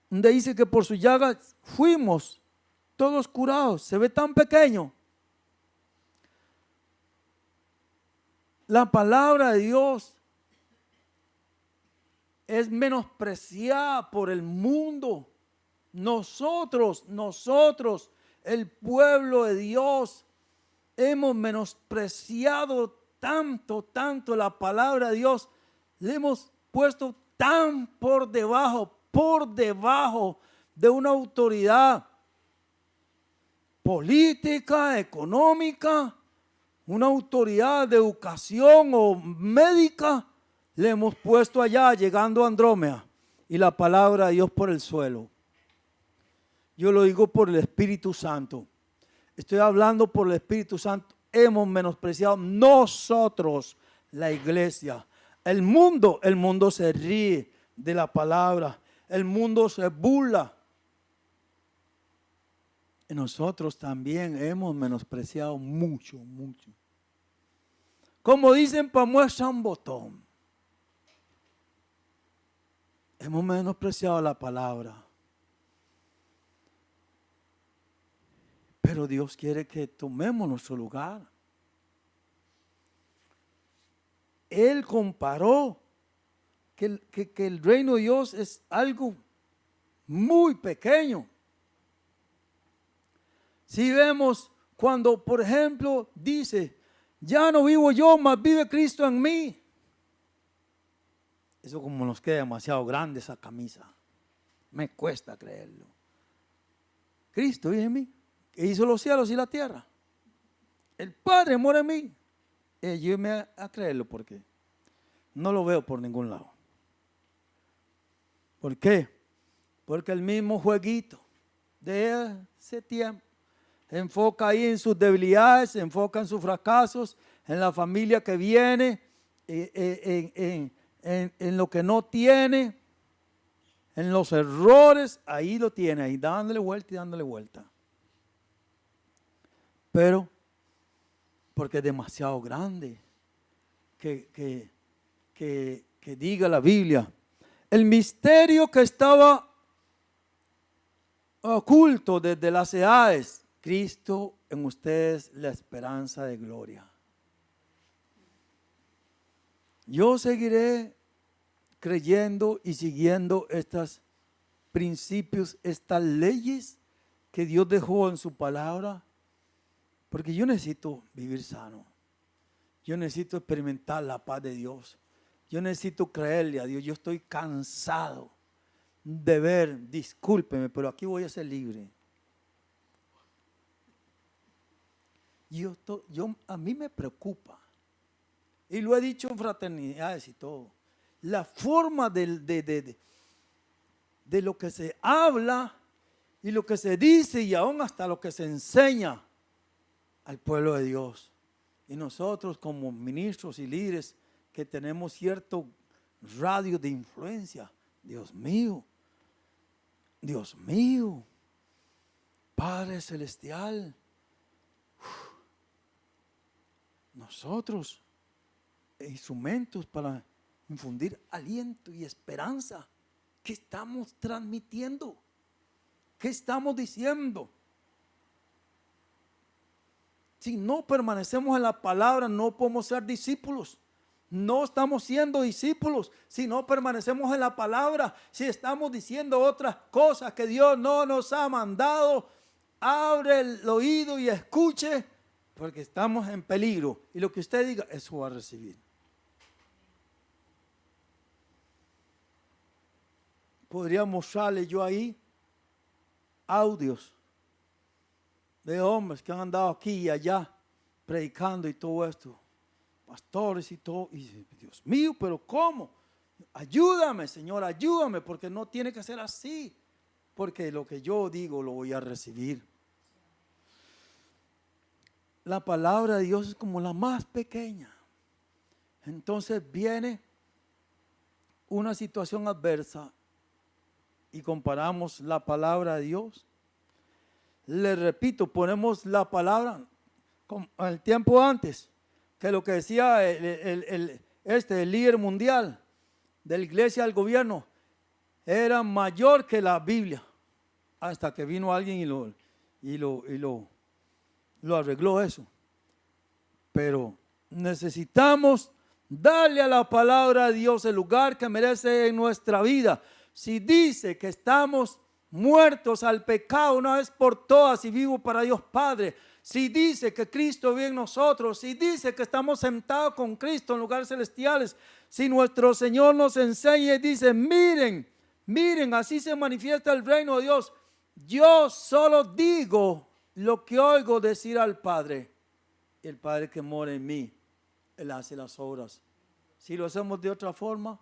donde dice que por su llaga fuimos todos curados. Se ve tan pequeño. La palabra de Dios es menospreciada por el mundo. Nosotros, el pueblo de Dios, hemos menospreciado tanto la palabra de Dios. Le hemos puesto tan por debajo de una autoridad política, económica, una autoridad de educación o médica, le hemos puesto allá llegando a Andrómeda y la palabra de Dios por el suelo. Yo lo digo por el Espíritu Santo. Estoy hablando por el Espíritu Santo. Hemos menospreciado nosotros, la iglesia. El mundo se ríe de la palabra. El mundo se burla. Y nosotros también hemos menospreciado mucho. Como dicen, pa' muestra un botón. Hemos menospreciado la palabra. Pero Dios quiere que tomemos nuestro lugar. Él comparó que el reino de Dios es algo muy pequeño. Si vemos cuando, por ejemplo, dice, ya no vivo yo, mas vive Cristo en mí. Eso como nos queda demasiado grande esa camisa. Me cuesta creerlo. Cristo vive en mí, que hizo los cielos y la tierra. El Padre mora en mí. Ayúdeme a creerlo porque no lo veo por ningún lado. ¿Por qué? Porque el mismo jueguito de ese tiempo se enfoca ahí en sus debilidades, se enfoca en sus fracasos, en la familia que viene, en lo que no tiene, en los errores, ahí lo tiene, ahí dándole vuelta y dándole vuelta. Pero, porque es demasiado grande que diga la Biblia, el misterio que estaba oculto desde las edades, Cristo en ustedes la esperanza de gloria. Yo seguiré creyendo y siguiendo estos principios, estas leyes que Dios dejó en su palabra, porque yo necesito vivir sano. Yo necesito experimentar la paz de Dios. Yo necesito creerle a Dios. Yo estoy cansado de ver, discúlpeme, pero aquí voy a ser libre. A mí me preocupa, y lo he dicho en fraternidades y todo, la forma de lo que se habla y lo que se dice y aún hasta lo que se enseña al pueblo de Dios. Y nosotros como ministros y líderes que tenemos cierto radio de influencia, Dios mío, Padre Celestial, nosotros, instrumentos para infundir aliento y esperanza. ¿Qué estamos transmitiendo? ¿Qué estamos diciendo? Si no permanecemos en la palabra, no podemos ser discípulos. No estamos siendo discípulos si no permanecemos en la palabra. Si estamos diciendo otras cosas que Dios no nos ha mandado, abre el oído y escuche, porque estamos en peligro. Y lo que usted diga, eso va a recibir. Podría mostrarle yo ahí audios de hombres que han andado aquí y allá predicando y todo esto, pastores y todo, y Dios mío, pero ¿cómo? Ayúdame, Señor, ayúdame, porque no tiene que ser así, porque lo que yo digo lo voy a recibir. La palabra de Dios es como la más pequeña. Entonces viene una situación adversa y comparamos la palabra de Dios. Le repito, ponemos la palabra con el tiempo antes, que lo que decía el líder mundial de la iglesia del gobierno era mayor que la Biblia, hasta que vino alguien y lo arregló eso. Pero necesitamos darle a la palabra de Dios el lugar que merece en nuestra vida. Si dice que estamos muertos al pecado una vez por todas y vivos para Dios Padre, si dice que Cristo vive en nosotros, si dice que estamos sentados con Cristo en lugares celestiales, si nuestro Señor nos enseña y dice, miren, así se manifiesta el reino de Dios. Yo solo digo lo que oigo decir al Padre. El Padre que mora en mí, Él hace las obras. Si lo hacemos de otra forma,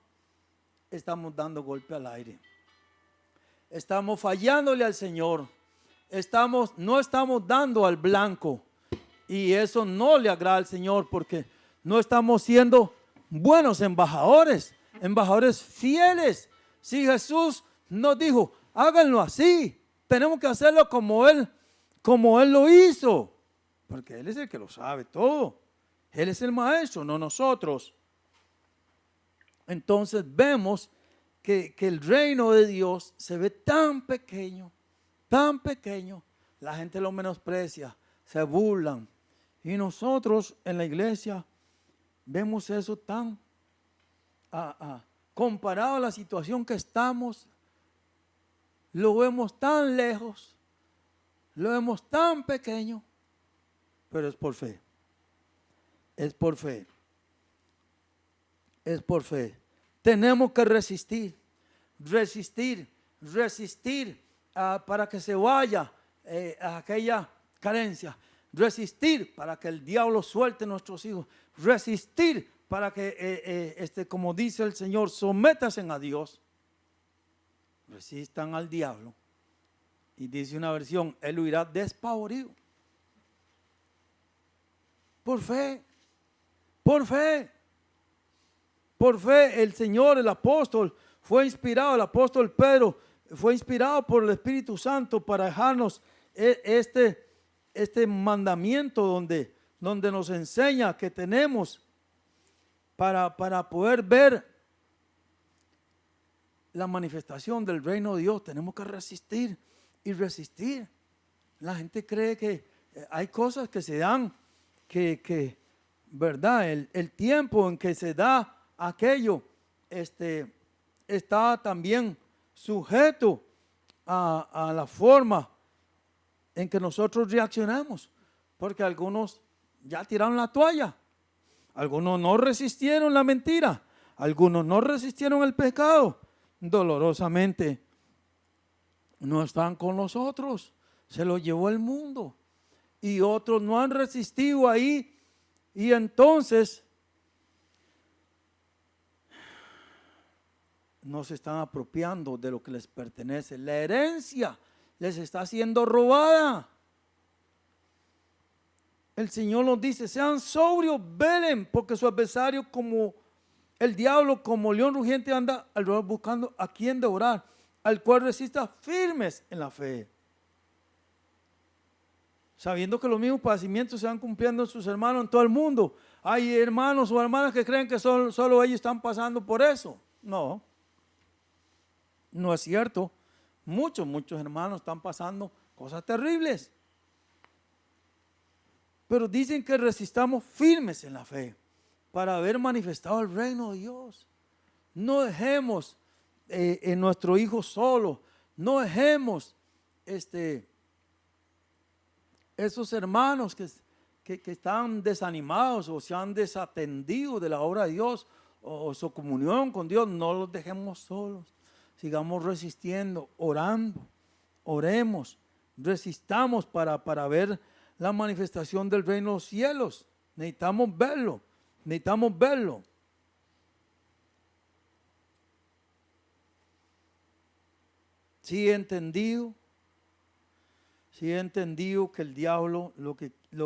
estamos dando golpe al aire. Estamos fallándole al Señor. No estamos dando al blanco. Y eso no le agrada al Señor, porque no estamos siendo buenos embajadores fieles. Si Jesús nos dijo, háganlo así, tenemos que hacerlo como Él lo hizo. Porque Él es el que lo sabe todo. Él es el maestro, no nosotros. Entonces vemos que el reino de Dios se ve tan pequeño, la gente lo menosprecia, se burlan. Y nosotros en la iglesia vemos eso tan, comparado a la situación que estamos, lo vemos tan lejos, lo vemos tan pequeño, pero es por fe. Es por fe. Es por fe. Tenemos que resistir para que se vaya a aquella carencia. Resistir para que el diablo suelte a nuestros hijos. Resistir para que, como dice el Señor, sométanse a Dios. Resistan al diablo. Y dice una versión, Él huirá despavorido. Por fe. Por fe. Por fe, el Señor, el apóstol, fue inspirado, el apóstol Pedro fue inspirado por el Espíritu Santo para dejarnos este mandamiento donde nos enseña que tenemos para poder ver la manifestación del reino de Dios. Tenemos que resistir y resistir. La gente cree que hay cosas que se dan ¿verdad? El tiempo en que se da aquello está también sujeto a la forma en que nosotros reaccionamos, porque algunos ya tiraron la toalla, algunos no resistieron la mentira, algunos no resistieron el pecado, dolorosamente no están con nosotros, se lo llevó el mundo, y otros no han resistido ahí, y entonces no se están apropiando de lo que les pertenece. La herencia les está siendo robada. El Señor nos dice: sean sobrios, velen, porque su adversario, como el diablo, como león rugiente, anda alrededor buscando a quien devorar, al cual resista firmes en la fe, sabiendo que los mismos padecimientos se van cumpliendo en sus hermanos en todo el mundo. Hay hermanos o hermanas que creen que solo ellos están pasando por eso. No, no es cierto. Muchos hermanos están pasando cosas terribles. Pero dicen que resistamos firmes en la fe para haber manifestado el reino de Dios. No dejemos en nuestro hijo solo. No dejemos esos hermanos que están desanimados o se han desatendido de la obra de Dios o su comunión con Dios. No los dejemos solos. Sigamos resistiendo, orando, oremos, resistamos para ver la manifestación del reino de los cielos. Necesitamos verlo, necesitamos verlo. Sí he entendido que el diablo lo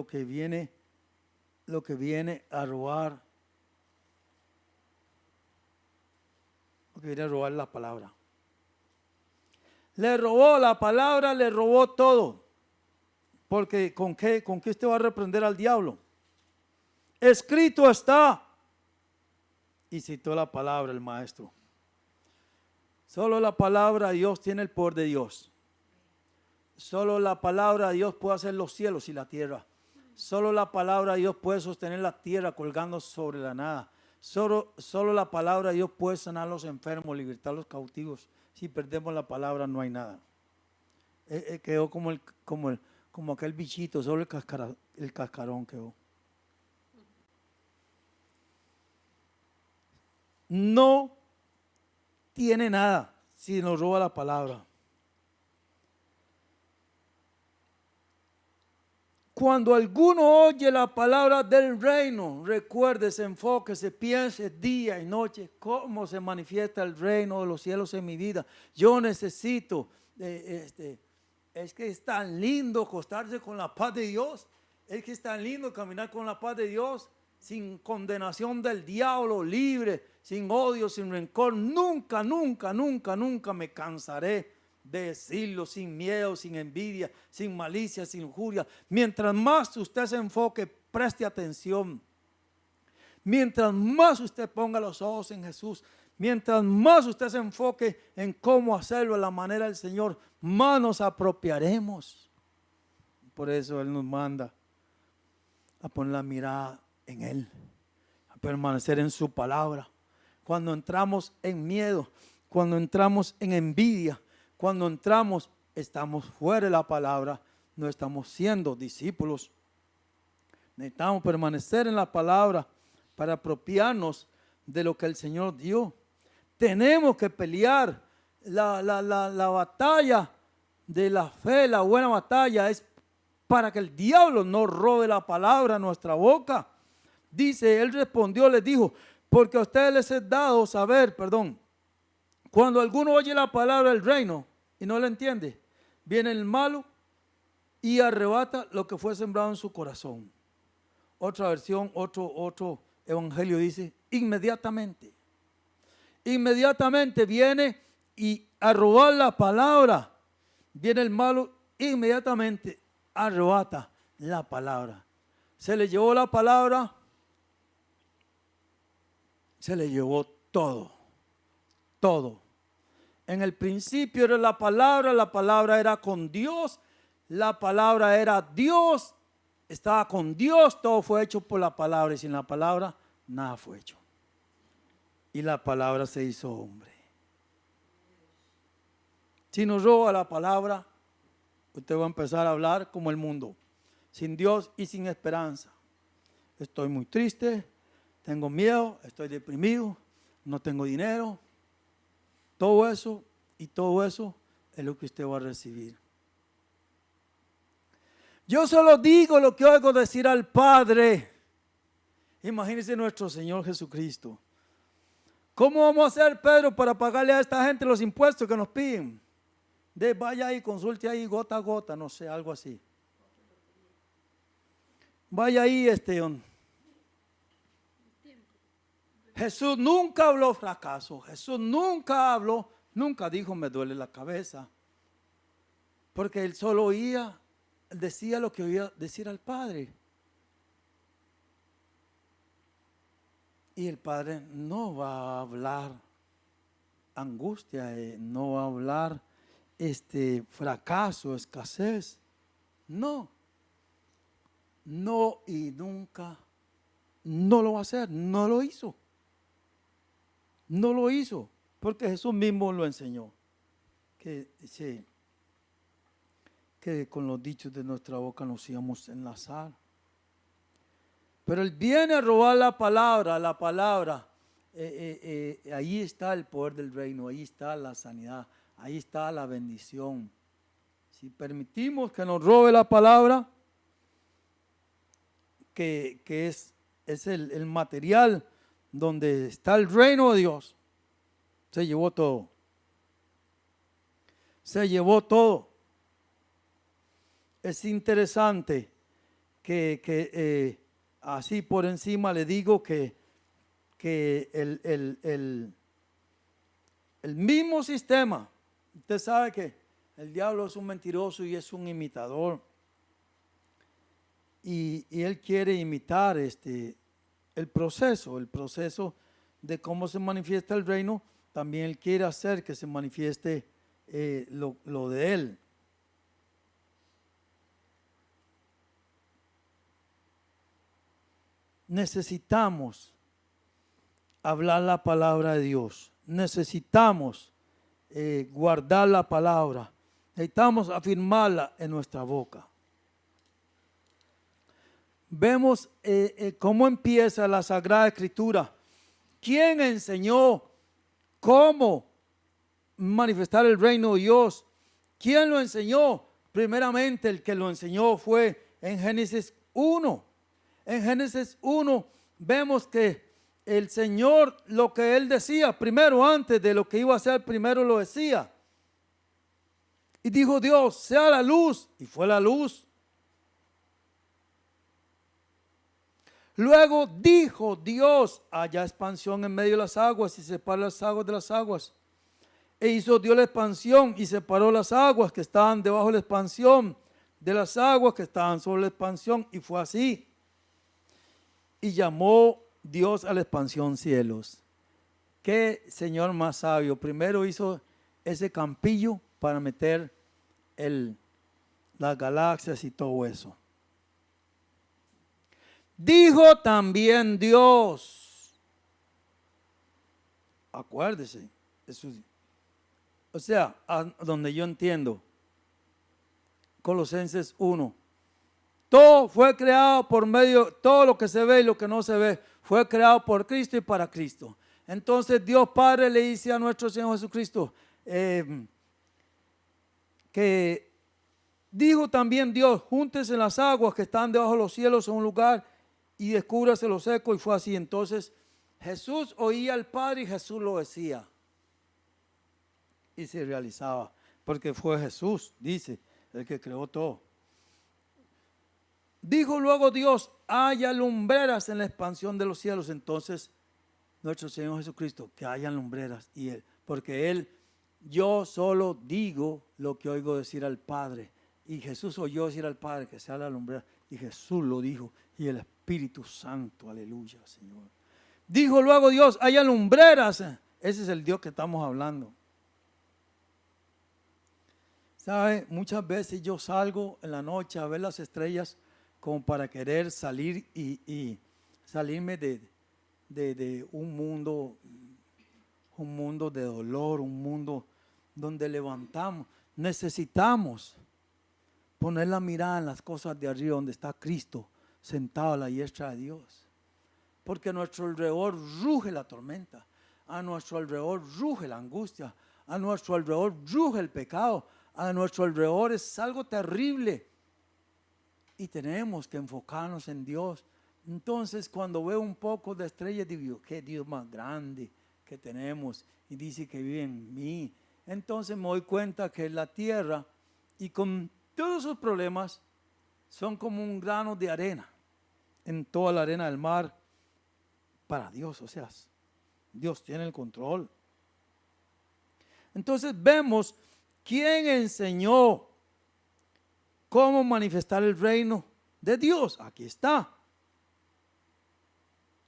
que viene a robar, la palabra. Le robó la palabra, le robó todo. Porque ¿con qué usted va a reprender al diablo? Escrito está. Y citó la palabra el maestro. Solo la palabra de Dios tiene el poder de Dios. Solo la palabra de Dios puede hacer los cielos y la tierra. Solo la palabra de Dios puede sostener la tierra colgando sobre la nada. Solo la palabra de Dios puede sanar a los enfermos, libertar a los cautivos. Si perdemos la palabra no hay nada. Quedó como aquel bichito, solo el cascarón quedó. No tiene nada si nos roba la palabra. Cuando alguno oye la palabra del reino, recuerde, se enfoque, se piense día y noche cómo se manifiesta el reino de los cielos en mi vida. Yo necesito, es que es tan lindo acostarse con la paz de Dios, es que es tan lindo caminar con la paz de Dios, sin condenación del diablo, libre, sin odio, sin rencor. Nunca me cansaré de decirlo, sin miedo, sin envidia, sin malicia, sin injuria. Mientras más usted se enfoque, preste atención. Mientras más usted ponga los ojos en Jesús, mientras más usted se enfoque en cómo hacerlo a la manera del Señor, más nos apropiaremos. Por eso Él nos manda a poner la mirada en Él, a permanecer en su palabra. Cuando entramos en miedo, cuando entramos en envidia, cuando estamos fuera de la palabra, no estamos siendo discípulos. Necesitamos permanecer en la palabra para apropiarnos de lo que el Señor dio. Tenemos que pelear la batalla de la fe, la buena batalla es para que el diablo no robe la palabra a nuestra boca. Dice, Él respondió, les dijo, porque a ustedes les he dado saber, cuando alguno oye la palabra del reino y no la entiende, viene el malo y arrebata lo que fue sembrado en su corazón. Otra versión, otro evangelio dice, inmediatamente viene y a robar la palabra. Viene el malo, inmediatamente arrebata la palabra. Se le llevó la palabra, se le llevó todo. En el principio era la palabra era con Dios, la palabra era Dios estaba con Dios, todo fue hecho por la palabra, y sin la palabra nada fue hecho. Y la palabra se hizo hombre. Si nos roba la palabra, usted va a empezar a hablar como el mundo, sin Dios y sin esperanza. Estoy muy triste, tengo miedo, estoy deprimido, no tengo dinero. Todo eso es lo que usted va a recibir. Yo solo digo lo que oigo decir al Padre. Imagínense nuestro Señor Jesucristo. ¿Cómo vamos a hacer, Pedro, para pagarle a esta gente los impuestos que nos piden? Vaya ahí, consulte ahí gota a gota, no sé, algo así. Vaya ahí, Jesús nunca habló fracaso. Jesús nunca dijo me duele la cabeza. Porque él solo decía lo que oía decir al Padre. Y el Padre no va a hablar angustia, no va a hablar fracaso, escasez. No y nunca, no lo va a hacer, no lo hizo. No lo hizo, porque Jesús mismo lo enseñó. Que con los dichos de nuestra boca nos íbamos a enlazar. Pero Él viene a robar la palabra. Ahí está el poder del reino, ahí está la sanidad, ahí está la bendición. Si permitimos que nos robe la palabra, que es el material donde está el reino de Dios, se llevó todo. Se llevó todo. Es interesante que así por encima le digo que el mismo sistema, usted sabe que el diablo es un mentiroso y es un imitador. Y él quiere imitar el proceso de cómo se manifiesta el reino. También él quiere hacer que se manifieste lo de él. Necesitamos hablar la palabra de Dios. Necesitamos guardar la palabra. Necesitamos afirmarla en nuestra boca. Vemos cómo empieza la Sagrada Escritura. ¿Quién enseñó cómo manifestar el reino de Dios? ¿Quién lo enseñó? Primeramente el que lo enseñó fue en Génesis 1. En Génesis 1 vemos que el Señor, lo que Él decía, primero antes de lo que iba a hacer, primero lo decía. Y dijo Dios, sea la luz, y fue la luz. Luego dijo Dios, haya expansión en medio de las aguas y separa las aguas de las aguas. E hizo Dios la expansión y separó las aguas que estaban debajo de la expansión de las aguas que estaban sobre la expansión, y fue así. Y llamó Dios a la expansión cielos. Qué Señor más sabio. Primero hizo ese campillo para meter las galaxias y todo eso. Dijo también Dios. Acuérdese. O sea, donde yo entiendo. Colosenses 1. Todo fue creado por medio, todo lo que se ve y lo que no se ve, fue creado por Cristo y para Cristo. Entonces Dios Padre le dice a nuestro Señor Jesucristo, que dijo también Dios, júntense las aguas que están debajo de los cielos en un lugar y descúbrase lo seco, y fue así. Entonces Jesús oía al Padre y Jesús lo decía. Y se realizaba, porque fue Jesús, dice, el que creó todo. Dijo luego Dios, haya lumbreras en la expansión de los cielos. Entonces nuestro Señor Jesucristo, que hayan lumbreras, y Él, porque Él, yo solo digo lo que oigo decir al Padre. Y Jesús oyó decir al Padre que sea la lumbrera, y Jesús lo dijo, y el Espíritu Santo, aleluya, Señor. Dijo luego Dios, haya lumbreras. Ese es el Dios que estamos hablando. ¿Sabe? Muchas veces yo salgo en la noche a ver las estrellas como para querer salir y salirme de un mundo de dolor, un mundo donde necesitamos poner la mirada en las cosas de arriba, donde está Cristo sentado a la diestra de Dios. Porque a nuestro alrededor ruge la tormenta, a nuestro alrededor ruge la angustia, a nuestro alrededor ruge el pecado, a nuestro alrededor es algo terrible. Y tenemos que enfocarnos en Dios. Entonces, cuando veo un poco de estrellas, digo, qué Dios más grande que tenemos, y dice que vive en mí. Entonces me doy cuenta que la tierra, y con todos sus problemas, son como un grano de arena en toda la arena del mar para Dios. O sea, Dios tiene el control. Entonces vemos quién enseñó cómo manifestar el reino de Dios. Aquí está.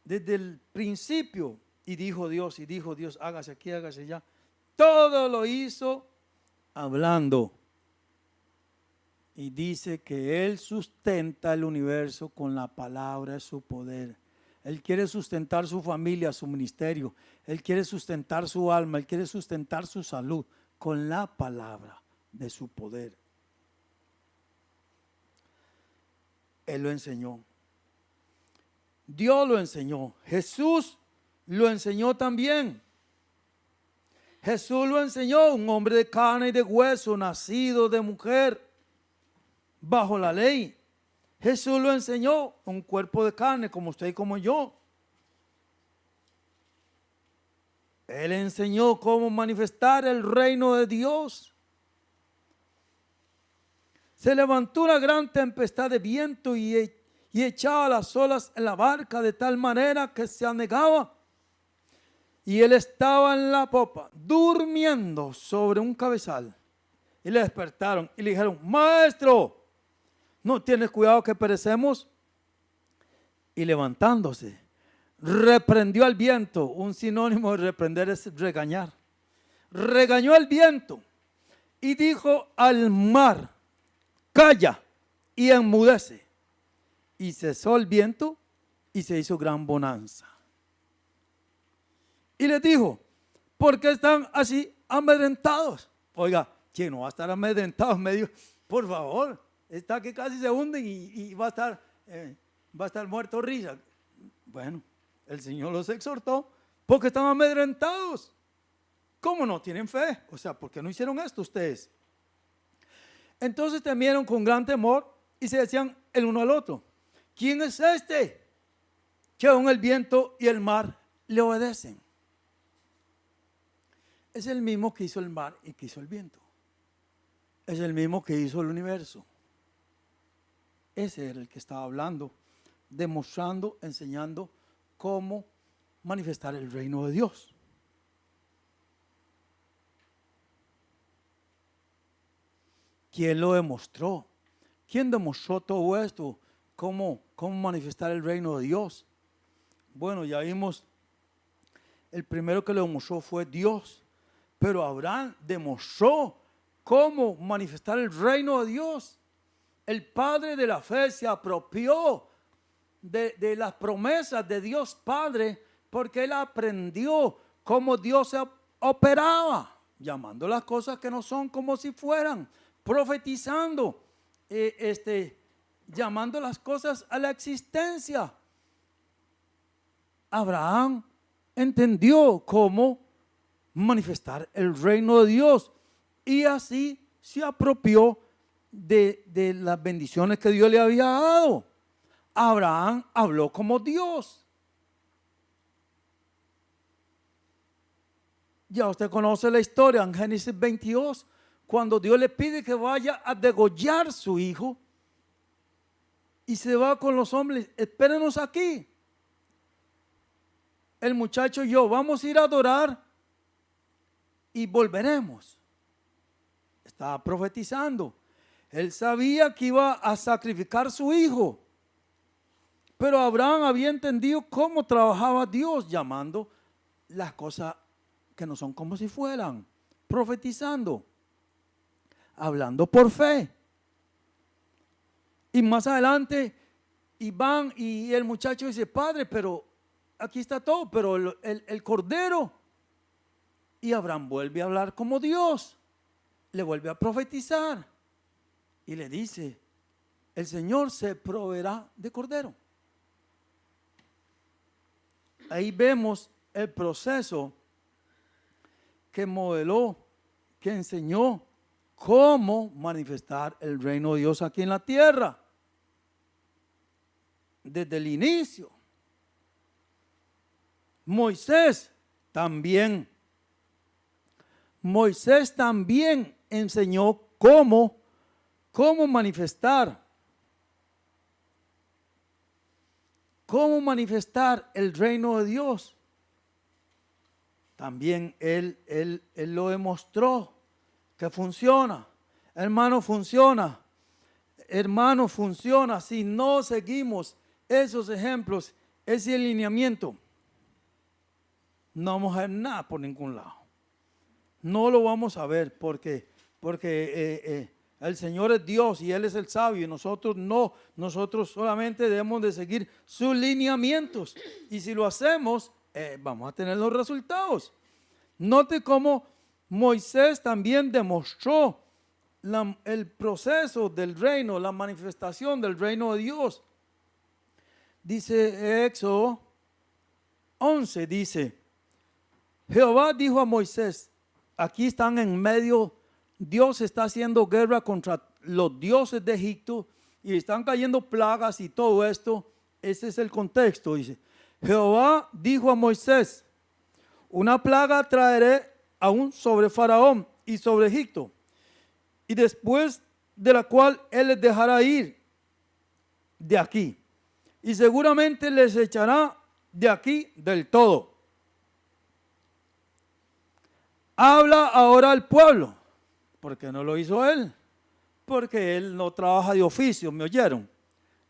Desde el principio, y dijo Dios, hágase aquí, hágase allá. Todo lo hizo hablando. Y dice que Él sustenta el universo con la palabra de su poder. Él quiere sustentar su familia, su ministerio. Él quiere sustentar su alma. Él quiere sustentar su salud con la palabra de su poder. Él lo enseñó. Dios lo enseñó. Jesús lo enseñó también. Jesús lo enseñó, un hombre de carne y de hueso, nacido de mujer, bajo la ley. Jesús lo enseñó, un cuerpo de carne como usted y como yo. Él enseñó cómo manifestar el reino de Dios. Se levantó una gran tempestad de viento y echaba las olas en la barca de tal manera que se anegaba. Y él estaba en la popa, durmiendo sobre un cabezal. Y le despertaron y le dijeron, maestro, ¿no tienes cuidado que perecemos? Y levantándose, reprendió al viento. Un sinónimo de reprender es regañar. Regañó al viento y dijo al mar, calla y enmudece. Y cesó el viento y se hizo gran bonanza. Y les dijo, ¿por qué están así amedrentados? Oiga, ¿quién no va a estar amedrentado en medio? Por favor, está que casi se hunden y va a estar muerto risa. Bueno, el Señor los exhortó porque están amedrentados. ¿Cómo no tienen fe? O sea, ¿por qué no hicieron esto ustedes? Entonces temieron con gran temor y se decían el uno al otro, ¿quién es este que aún el viento y el mar le obedecen? Es el mismo que hizo el mar y que hizo el viento. Es el mismo que hizo el universo. Ese era el que estaba hablando, demostrando, enseñando cómo manifestar el reino de Dios. ¿Quién lo demostró? ¿Quién demostró todo esto? ¿Cómo manifestar el reino de Dios? Bueno, ya vimos, el primero que lo demostró fue Dios. Pero Abraham demostró cómo manifestar el reino de Dios. El padre de la fe se apropió de las promesas de Dios Padre porque él aprendió cómo Dios se operaba, llamando las cosas que no son como si fueran, profetizando, llamando las cosas a la existencia. Abraham entendió cómo manifestar el reino de Dios y así se apropió de las bendiciones que Dios le había dado. Abraham habló como Dios. Ya usted conoce la historia en Génesis 22, cuando Dios le pide que vaya a degollar su hijo y se va con los hombres, espérenos aquí. El muchacho y yo vamos a ir a adorar y volveremos. Estaba profetizando. Él sabía que iba a sacrificar su hijo. Pero Abraham había entendido cómo trabajaba Dios, llamando las cosas que no son como si fueran, profetizando, hablando por fe. Y más adelante y van y el muchacho dice, padre, pero aquí está todo, pero el cordero. Y Abraham vuelve a hablar como Dios, le vuelve a profetizar y le dice, el Señor se proveerá de cordero. Ahí vemos el proceso que modeló, que enseñó cómo manifestar el reino de Dios aquí en la tierra. Desde el inicio. Moisés también enseñó cómo manifestar el reino de Dios. También él lo demostró que funciona. Hermano, funciona. Si no seguimos esos ejemplos, ese alineamiento, no vamos a ver nada por ningún lado. No lo vamos a ver porque el Señor es Dios y Él es el sabio y nosotros no. Nosotros solamente debemos de seguir sus lineamientos y si lo hacemos, vamos a tener los resultados. Note cómo Moisés también demostró el proceso del reino, la manifestación del reino de Dios. Dice Éxodo 11, dice, Jehová dijo a Moisés, aquí están en medio, Dios está haciendo guerra contra los dioses de Egipto y están cayendo plagas y todo esto. Ese es el contexto, dice. Jehová dijo a Moisés, una plaga traeré aún sobre Faraón y sobre Egipto, y después de la cual él les dejará ir de aquí, y seguramente les echará de aquí del todo. Habla ahora al pueblo. ¿Por qué no lo hizo él? Porque él no trabaja de oficio, ¿me oyeron?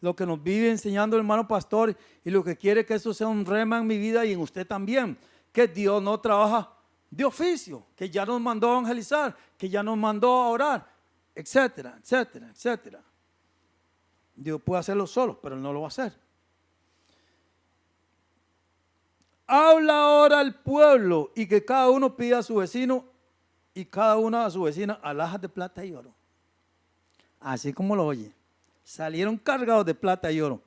Lo que nos vive enseñando el hermano pastor y lo que quiere que eso sea un rema en mi vida y en usted también, que Dios no trabaja de oficio, que ya nos mandó a evangelizar, que ya nos mandó a orar, etcétera, etcétera, etcétera. Dios puede hacerlo solo, pero Él no lo va a hacer. Habla ahora al pueblo y que cada uno pida a su vecino y cada una a su vecina alhajas de plata y oro. Así como lo oye. Salieron cargados de plata y oro.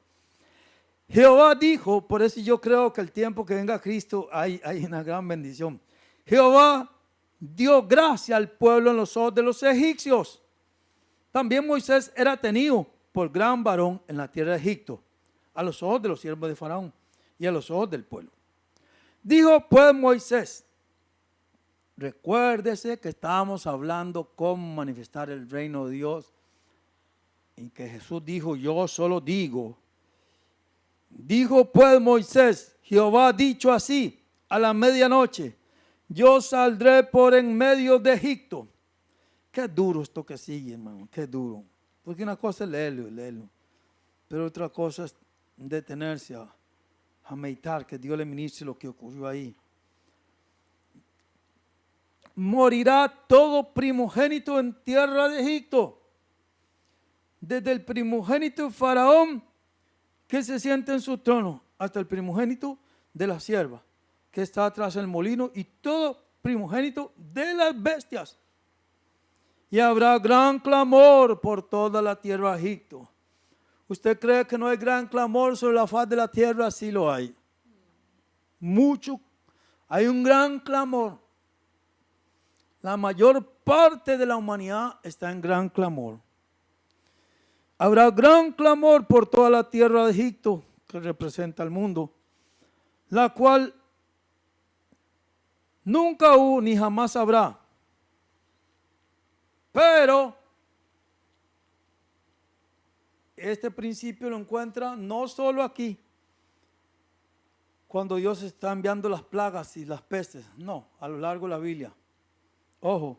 Jehová dijo, por eso yo creo que el tiempo que venga Cristo hay una gran bendición. Jehová dio gracia al pueblo en los ojos de los egipcios. También Moisés era tenido por gran varón en la tierra de Egipto, a los ojos de los siervos de Faraón y a los ojos del pueblo. Dijo pues Moisés, recuérdese que estábamos hablando cómo manifestar el reino de Dios y que Jesús dijo, yo solo digo. Dijo pues Moisés, Jehová ha dicho así, a la medianoche, yo saldré por en medio de Egipto. Qué duro esto que sigue, hermano, qué duro. Porque una cosa es leerlo, pero otra cosa es detenerse a meditar, que Dios le ministre lo que ocurrió ahí. Morirá todo primogénito en tierra de Egipto, desde el primogénito Faraón que se sienta en su trono, hasta el primogénito de la sierva que está atrás del molino y todo primogénito de las bestias. Y habrá gran clamor por toda la tierra de Egipto. ¿Usted cree que no hay gran clamor sobre la faz de la tierra? Sí lo hay. Mucho. Hay un gran clamor. La mayor parte de la humanidad está en gran clamor. Habrá gran clamor por toda la tierra de Egipto, que representa al mundo, la cual nunca hubo ni jamás habrá. Pero este principio lo encuentra no solo aquí, cuando Dios está enviando las plagas y las pestes, no, a lo largo de la Biblia. Ojo,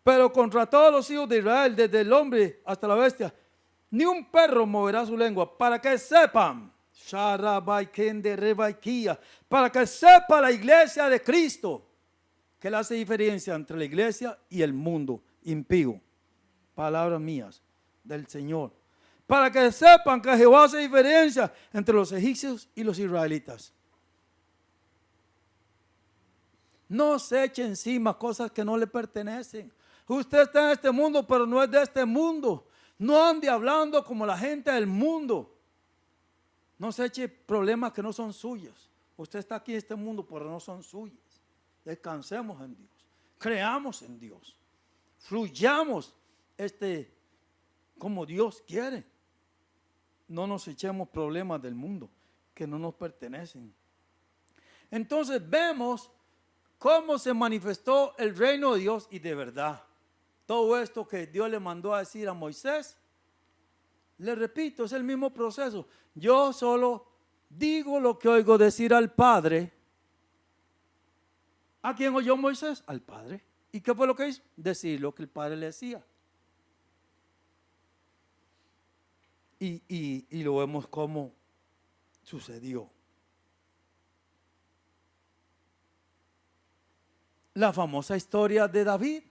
pero contra todos los hijos de Israel, desde el hombre hasta la bestia, ni un perro moverá su lengua, para que sepan, para que sepa la iglesia de Cristo, que le hace diferencia entre la iglesia y el mundo impío. Palabras mías del Señor. para que sepan que Jehová hace diferencia entre los egipcios y los israelitas. No se eche encima cosas que no le pertenecen. Usted está en este mundo, pero no es de este mundo. No ande hablando como la gente del mundo. No se eche problemas que no son suyos. Usted está aquí en este mundo, pero no son suyos. Descansemos en Dios. Creamos en Dios. Fluyamos como Dios quiere. No nos echemos problemas del mundo que no nos pertenecen. Entonces vemos cómo se manifestó el reino de Dios y de verdad. Todo esto que Dios le mandó a decir a Moisés, le repito, es el mismo proceso. Yo solo digo lo que oigo decir al Padre. ¿A quién oyó Moisés? Al Padre. ¿Y qué fue lo que hizo? Decir lo que el Padre le decía. Y lo vemos cómo sucedió. La famosa historia de David.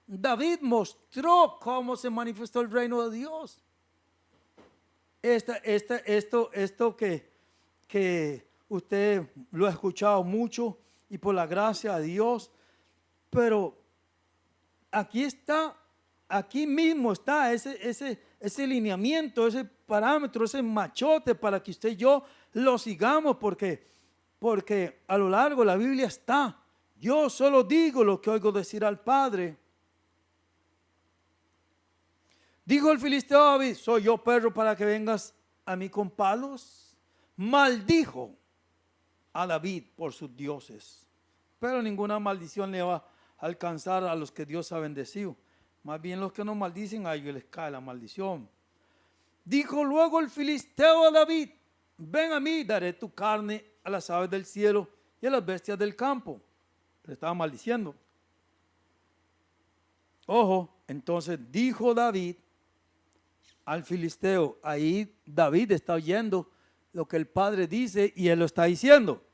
David mostró cómo se manifestó el reino de Dios. Esto que usted lo ha escuchado mucho y por la gracia de Dios, pero aquí mismo está ese lineamiento, ese parámetro, ese machote para que usted y yo lo sigamos, porque a lo largo de la Biblia está. Yo solo digo lo que oigo decir al Padre. Dijo el filisteo a David, ¿soy yo perro para que vengas a mí con palos? Maldijo a David por sus dioses, pero ninguna maldición le va a alcanzar a los que Dios ha bendecido. Más bien los que no maldicen, a ellos les cae la maldición. Dijo luego el filisteo a David, ven a mí, daré tu carne a las aves del cielo y a las bestias del campo. Le estaba maldiciendo. Ojo, entonces dijo David al filisteo, ahí David está oyendo lo que el Padre dice y él lo está diciendo.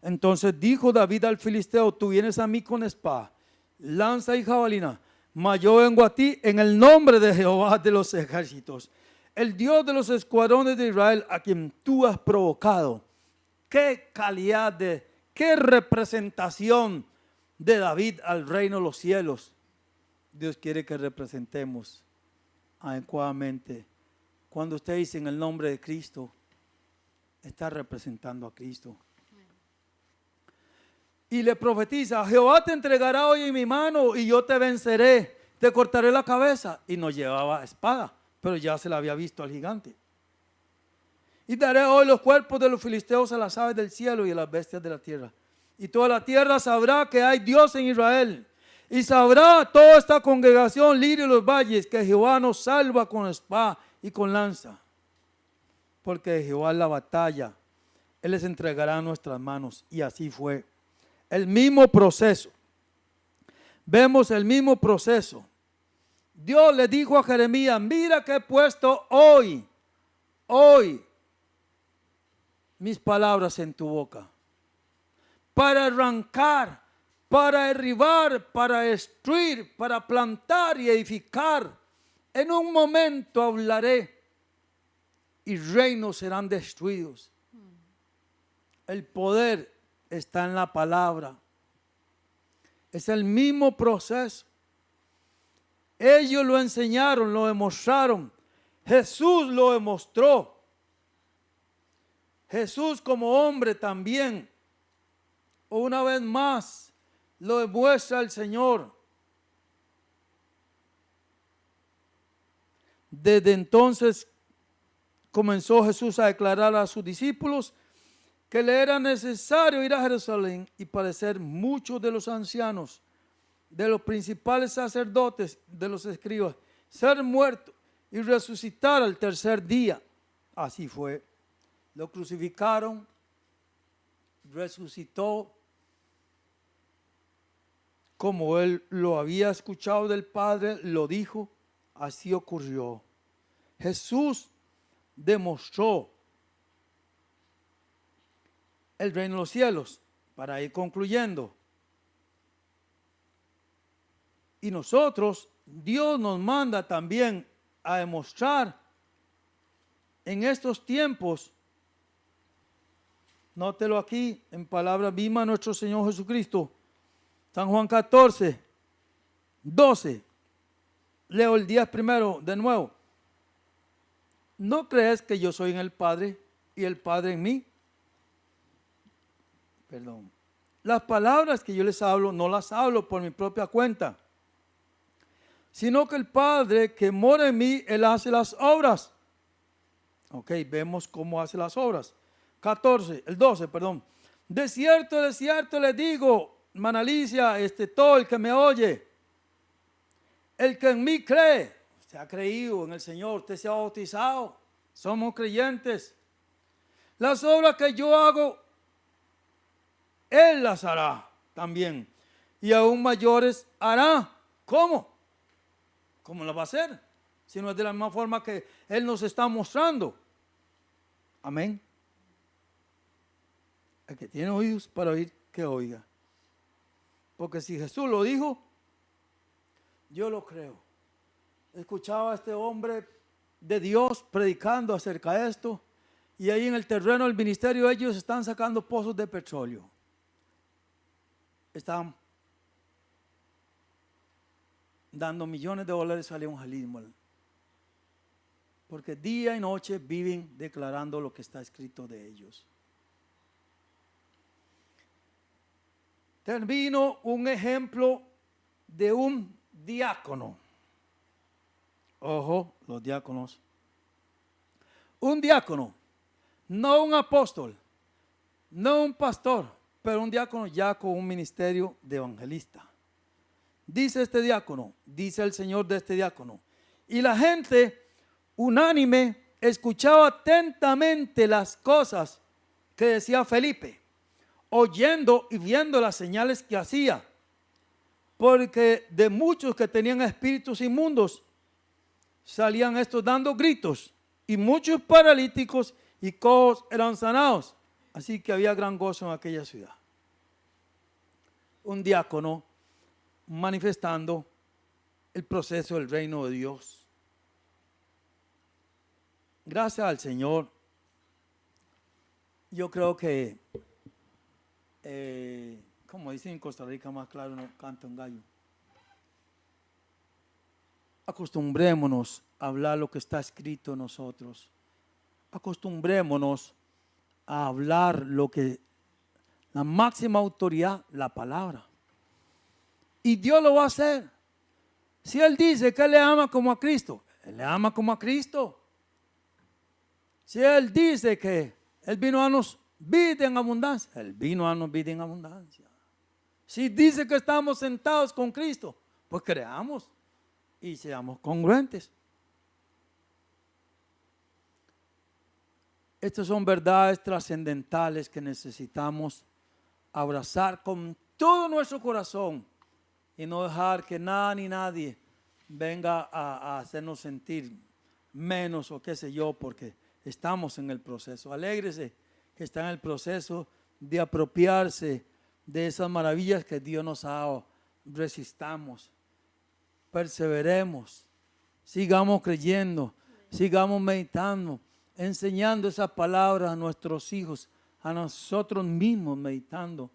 Entonces dijo David al filisteo, tú vienes a mí con espada, lanza y jabalina, mas yo vengo a ti en el nombre de Jehová de los ejércitos, el Dios de los escuadrones de Israel, a quien tú has provocado. Qué calidad qué representación de David al reino de los cielos. Dios quiere que representemos adecuadamente. Cuando usted dice en el nombre de Cristo, está representando a Cristo. Y le profetiza, Jehová te entregará hoy en mi mano y yo te venceré, te cortaré la cabeza. Y no llevaba espada, pero ya se la había visto al gigante. Y daré hoy los cuerpos de los filisteos a las aves del cielo y a las bestias de la tierra. Y toda la tierra sabrá que hay Dios en Israel. Y sabrá toda esta congregación libre de los valles que Jehová nos salva con espada y con lanza. Porque de Jehová es la batalla. Él les entregará en nuestras manos. Y así fue. El mismo proceso. Vemos el mismo proceso. Dios le dijo a Jeremías, mira que he puesto hoy mis palabras en tu boca. Para arrancar, para derribar, para destruir, para plantar y edificar. En un momento hablaré y reinos serán destruidos. El poder está en la palabra. Es el mismo proceso. Ellos lo enseñaron, lo demostraron. Jesús lo demostró. Jesús como hombre también, una vez más, lo demuestra el Señor. Desde entonces comenzó Jesús a declarar a sus discípulos que le era necesario ir a Jerusalén y padecer muchos de los ancianos, de los principales sacerdotes, de los escribas, ser muerto y resucitar al tercer día. Así fue. Lo crucificaron, resucitó, como él lo había escuchado del Padre, lo dijo, así ocurrió. Jesús demostró el reino de los cielos, para ir concluyendo. Y nosotros, Dios nos manda también a demostrar en estos tiempos. Nótelo aquí en palabra misma de nuestro Señor Jesucristo. San Juan 14, 12. Leo el 10 primero de nuevo. ¿No crees que yo soy en el Padre y el Padre en mí? Perdón. Las palabras que yo les hablo no las hablo por mi propia cuenta, sino que el Padre que mora en mí, Él hace las obras. Ok, vemos cómo hace las obras. 12, perdón. De cierto les digo, hermana Alicia, todo el que me oye, el que en mí cree, usted ha creído en el Señor, usted se ha bautizado, somos creyentes. Las obras que yo hago, Él las hará también, y aún mayores hará. ¿Cómo? ¿Cómo las va a hacer? Si no es de la misma forma que Él nos está mostrando. Amén. El que tiene oídos para oír, que oiga. Porque si Jesús lo dijo, yo lo creo. Escuchaba a este hombre de Dios predicando acerca de esto, y ahí en el terreno del ministerio ellos están sacando pozos de petróleo. Están dando millones de dólares al evangelismo, porque día y noche viven declarando lo que está escrito de ellos. Termino un ejemplo de un diácono. Ojo, los diáconos. Un diácono, no un apóstol, no un pastor, pero un diácono ya con un ministerio de evangelista. Dice este diácono, dice el Señor de este diácono, y la gente unánime escuchaba atentamente las cosas que decía Felipe, oyendo y viendo las señales que hacía, porque de muchos que tenían espíritus inmundos salían estos dando gritos, y muchos paralíticos y cojos eran sanados. Así que había gran gozo en aquella ciudad. Un diácono manifestando el proceso del reino de Dios. Gracias al Señor. Yo creo que como dicen en Costa Rica, más claro, no canta un gallo. Acostumbrémonos a hablar lo que está escrito en nosotros. Acostumbrémonos a hablar lo que la máxima autoridad, la palabra. Y Dios lo va a hacer. Si Él dice que Él le ama como a Cristo, Él le ama como a Cristo. Si Él dice que Él vino a nos vida en abundancia, Él vino a darnos vida en abundancia. Si dice que estamos sentados con Cristo, pues creamos y seamos congruentes. Estas son verdades trascendentales que necesitamos abrazar con todo nuestro corazón y no dejar que nada ni nadie venga a hacernos sentir menos o qué sé yo, porque estamos en el proceso. Alégrese que está en el proceso de apropiarse de esas maravillas que Dios nos ha dado. Resistamos, perseveremos, sigamos creyendo, sigamos meditando, enseñando esas palabras a nuestros hijos, a nosotros mismos, meditando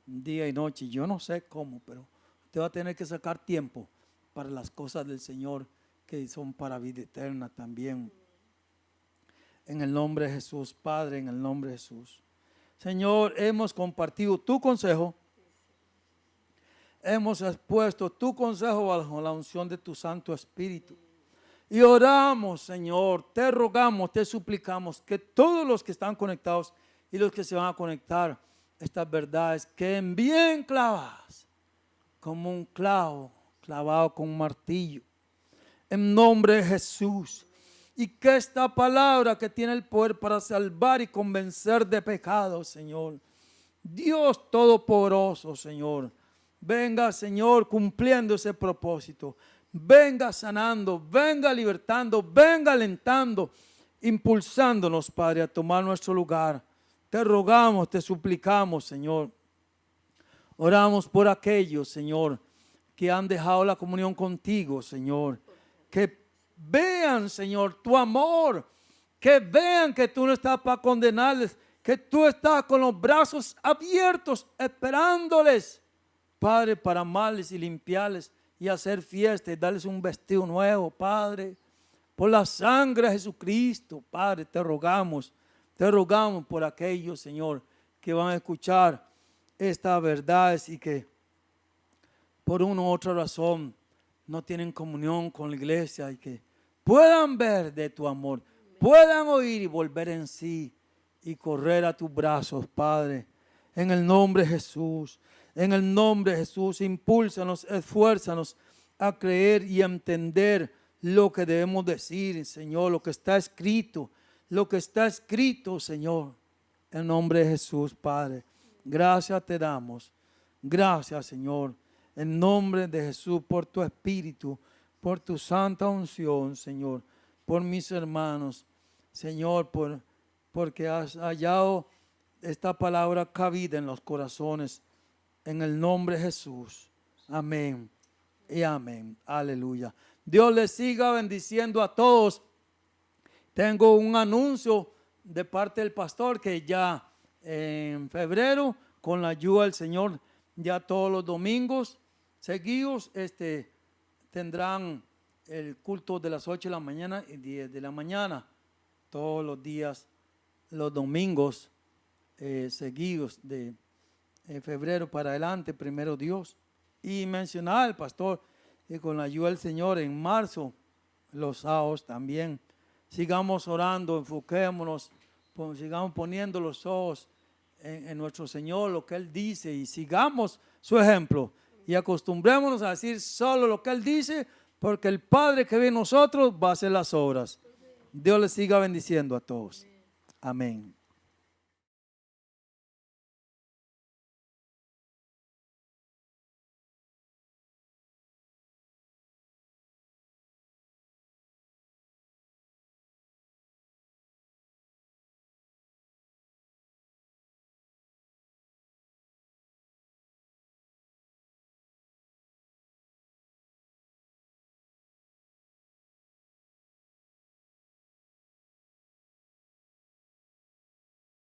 día y noche. Yo no sé cómo, pero usted va a tener que sacar tiempo para las cosas del Señor que son para vida eterna también. En el nombre de Jesús, Padre, en el nombre de Jesús. Señor, hemos compartido tu consejo. Hemos expuesto tu consejo bajo la unción de tu Santo Espíritu. Y oramos, Señor, te rogamos, te suplicamos que todos los que están conectados y los que se van a conectar, estas verdades queden bien clavadas, como un clavo clavado con un martillo. En nombre de Jesús. Y que esta palabra que tiene el poder para salvar y convencer de pecado, Señor, Dios Todopoderoso, Señor, venga, Señor, cumpliendo ese propósito. Venga sanando, venga libertando, venga alentando, impulsándonos, Padre, a tomar nuestro lugar. Te rogamos, te suplicamos, Señor. Oramos por aquellos, Señor, que han dejado la comunión contigo, Señor, que vean, Señor, tu amor, que vean que tú no estás para condenarles, que tú estás con los brazos abiertos, esperándoles, Padre, para amarles y limpiarles y hacer fiesta y darles un vestido nuevo, Padre. Por la sangre de Jesucristo, Padre, te rogamos por aquellos, Señor, que van a escuchar estas verdades y que por una u otra razón no tienen comunión con la iglesia y que puedan ver de tu amor, puedan oír y volver en sí y correr a tus brazos, Padre. En el nombre de Jesús, en el nombre de Jesús, impúlsanos, esfuérzanos a creer y a entender lo que debemos decir, Señor, lo que está escrito, Señor. En nombre de Jesús, Padre. Gracias te damos. Gracias, Señor. En nombre de Jesús, por tu Espíritu, por tu santa unción, Señor. Por mis hermanos, Señor, porque has hallado esta palabra cabida en los corazones. En el nombre de Jesús. Amén y amén. Aleluya. Dios les siga bendiciendo a todos. Tengo un anuncio de parte del pastor que ya en febrero, con la ayuda del Señor, ya todos los domingos seguidos tendrán el culto de las 8 de la mañana y 10 de la mañana. Todos los días, los domingos seguidos de febrero para adelante, primero Dios. Y mencionar al pastor que con la ayuda del Señor en marzo, los sábados también. Sigamos orando, enfoquémonos, sigamos poniendo los ojos en nuestro Señor, lo que Él dice, y sigamos su ejemplo. Y acostumbrémonos a decir solo lo que Él dice, porque el Padre que ve en nosotros va a hacer las obras. Dios les siga bendiciendo a todos. Amén.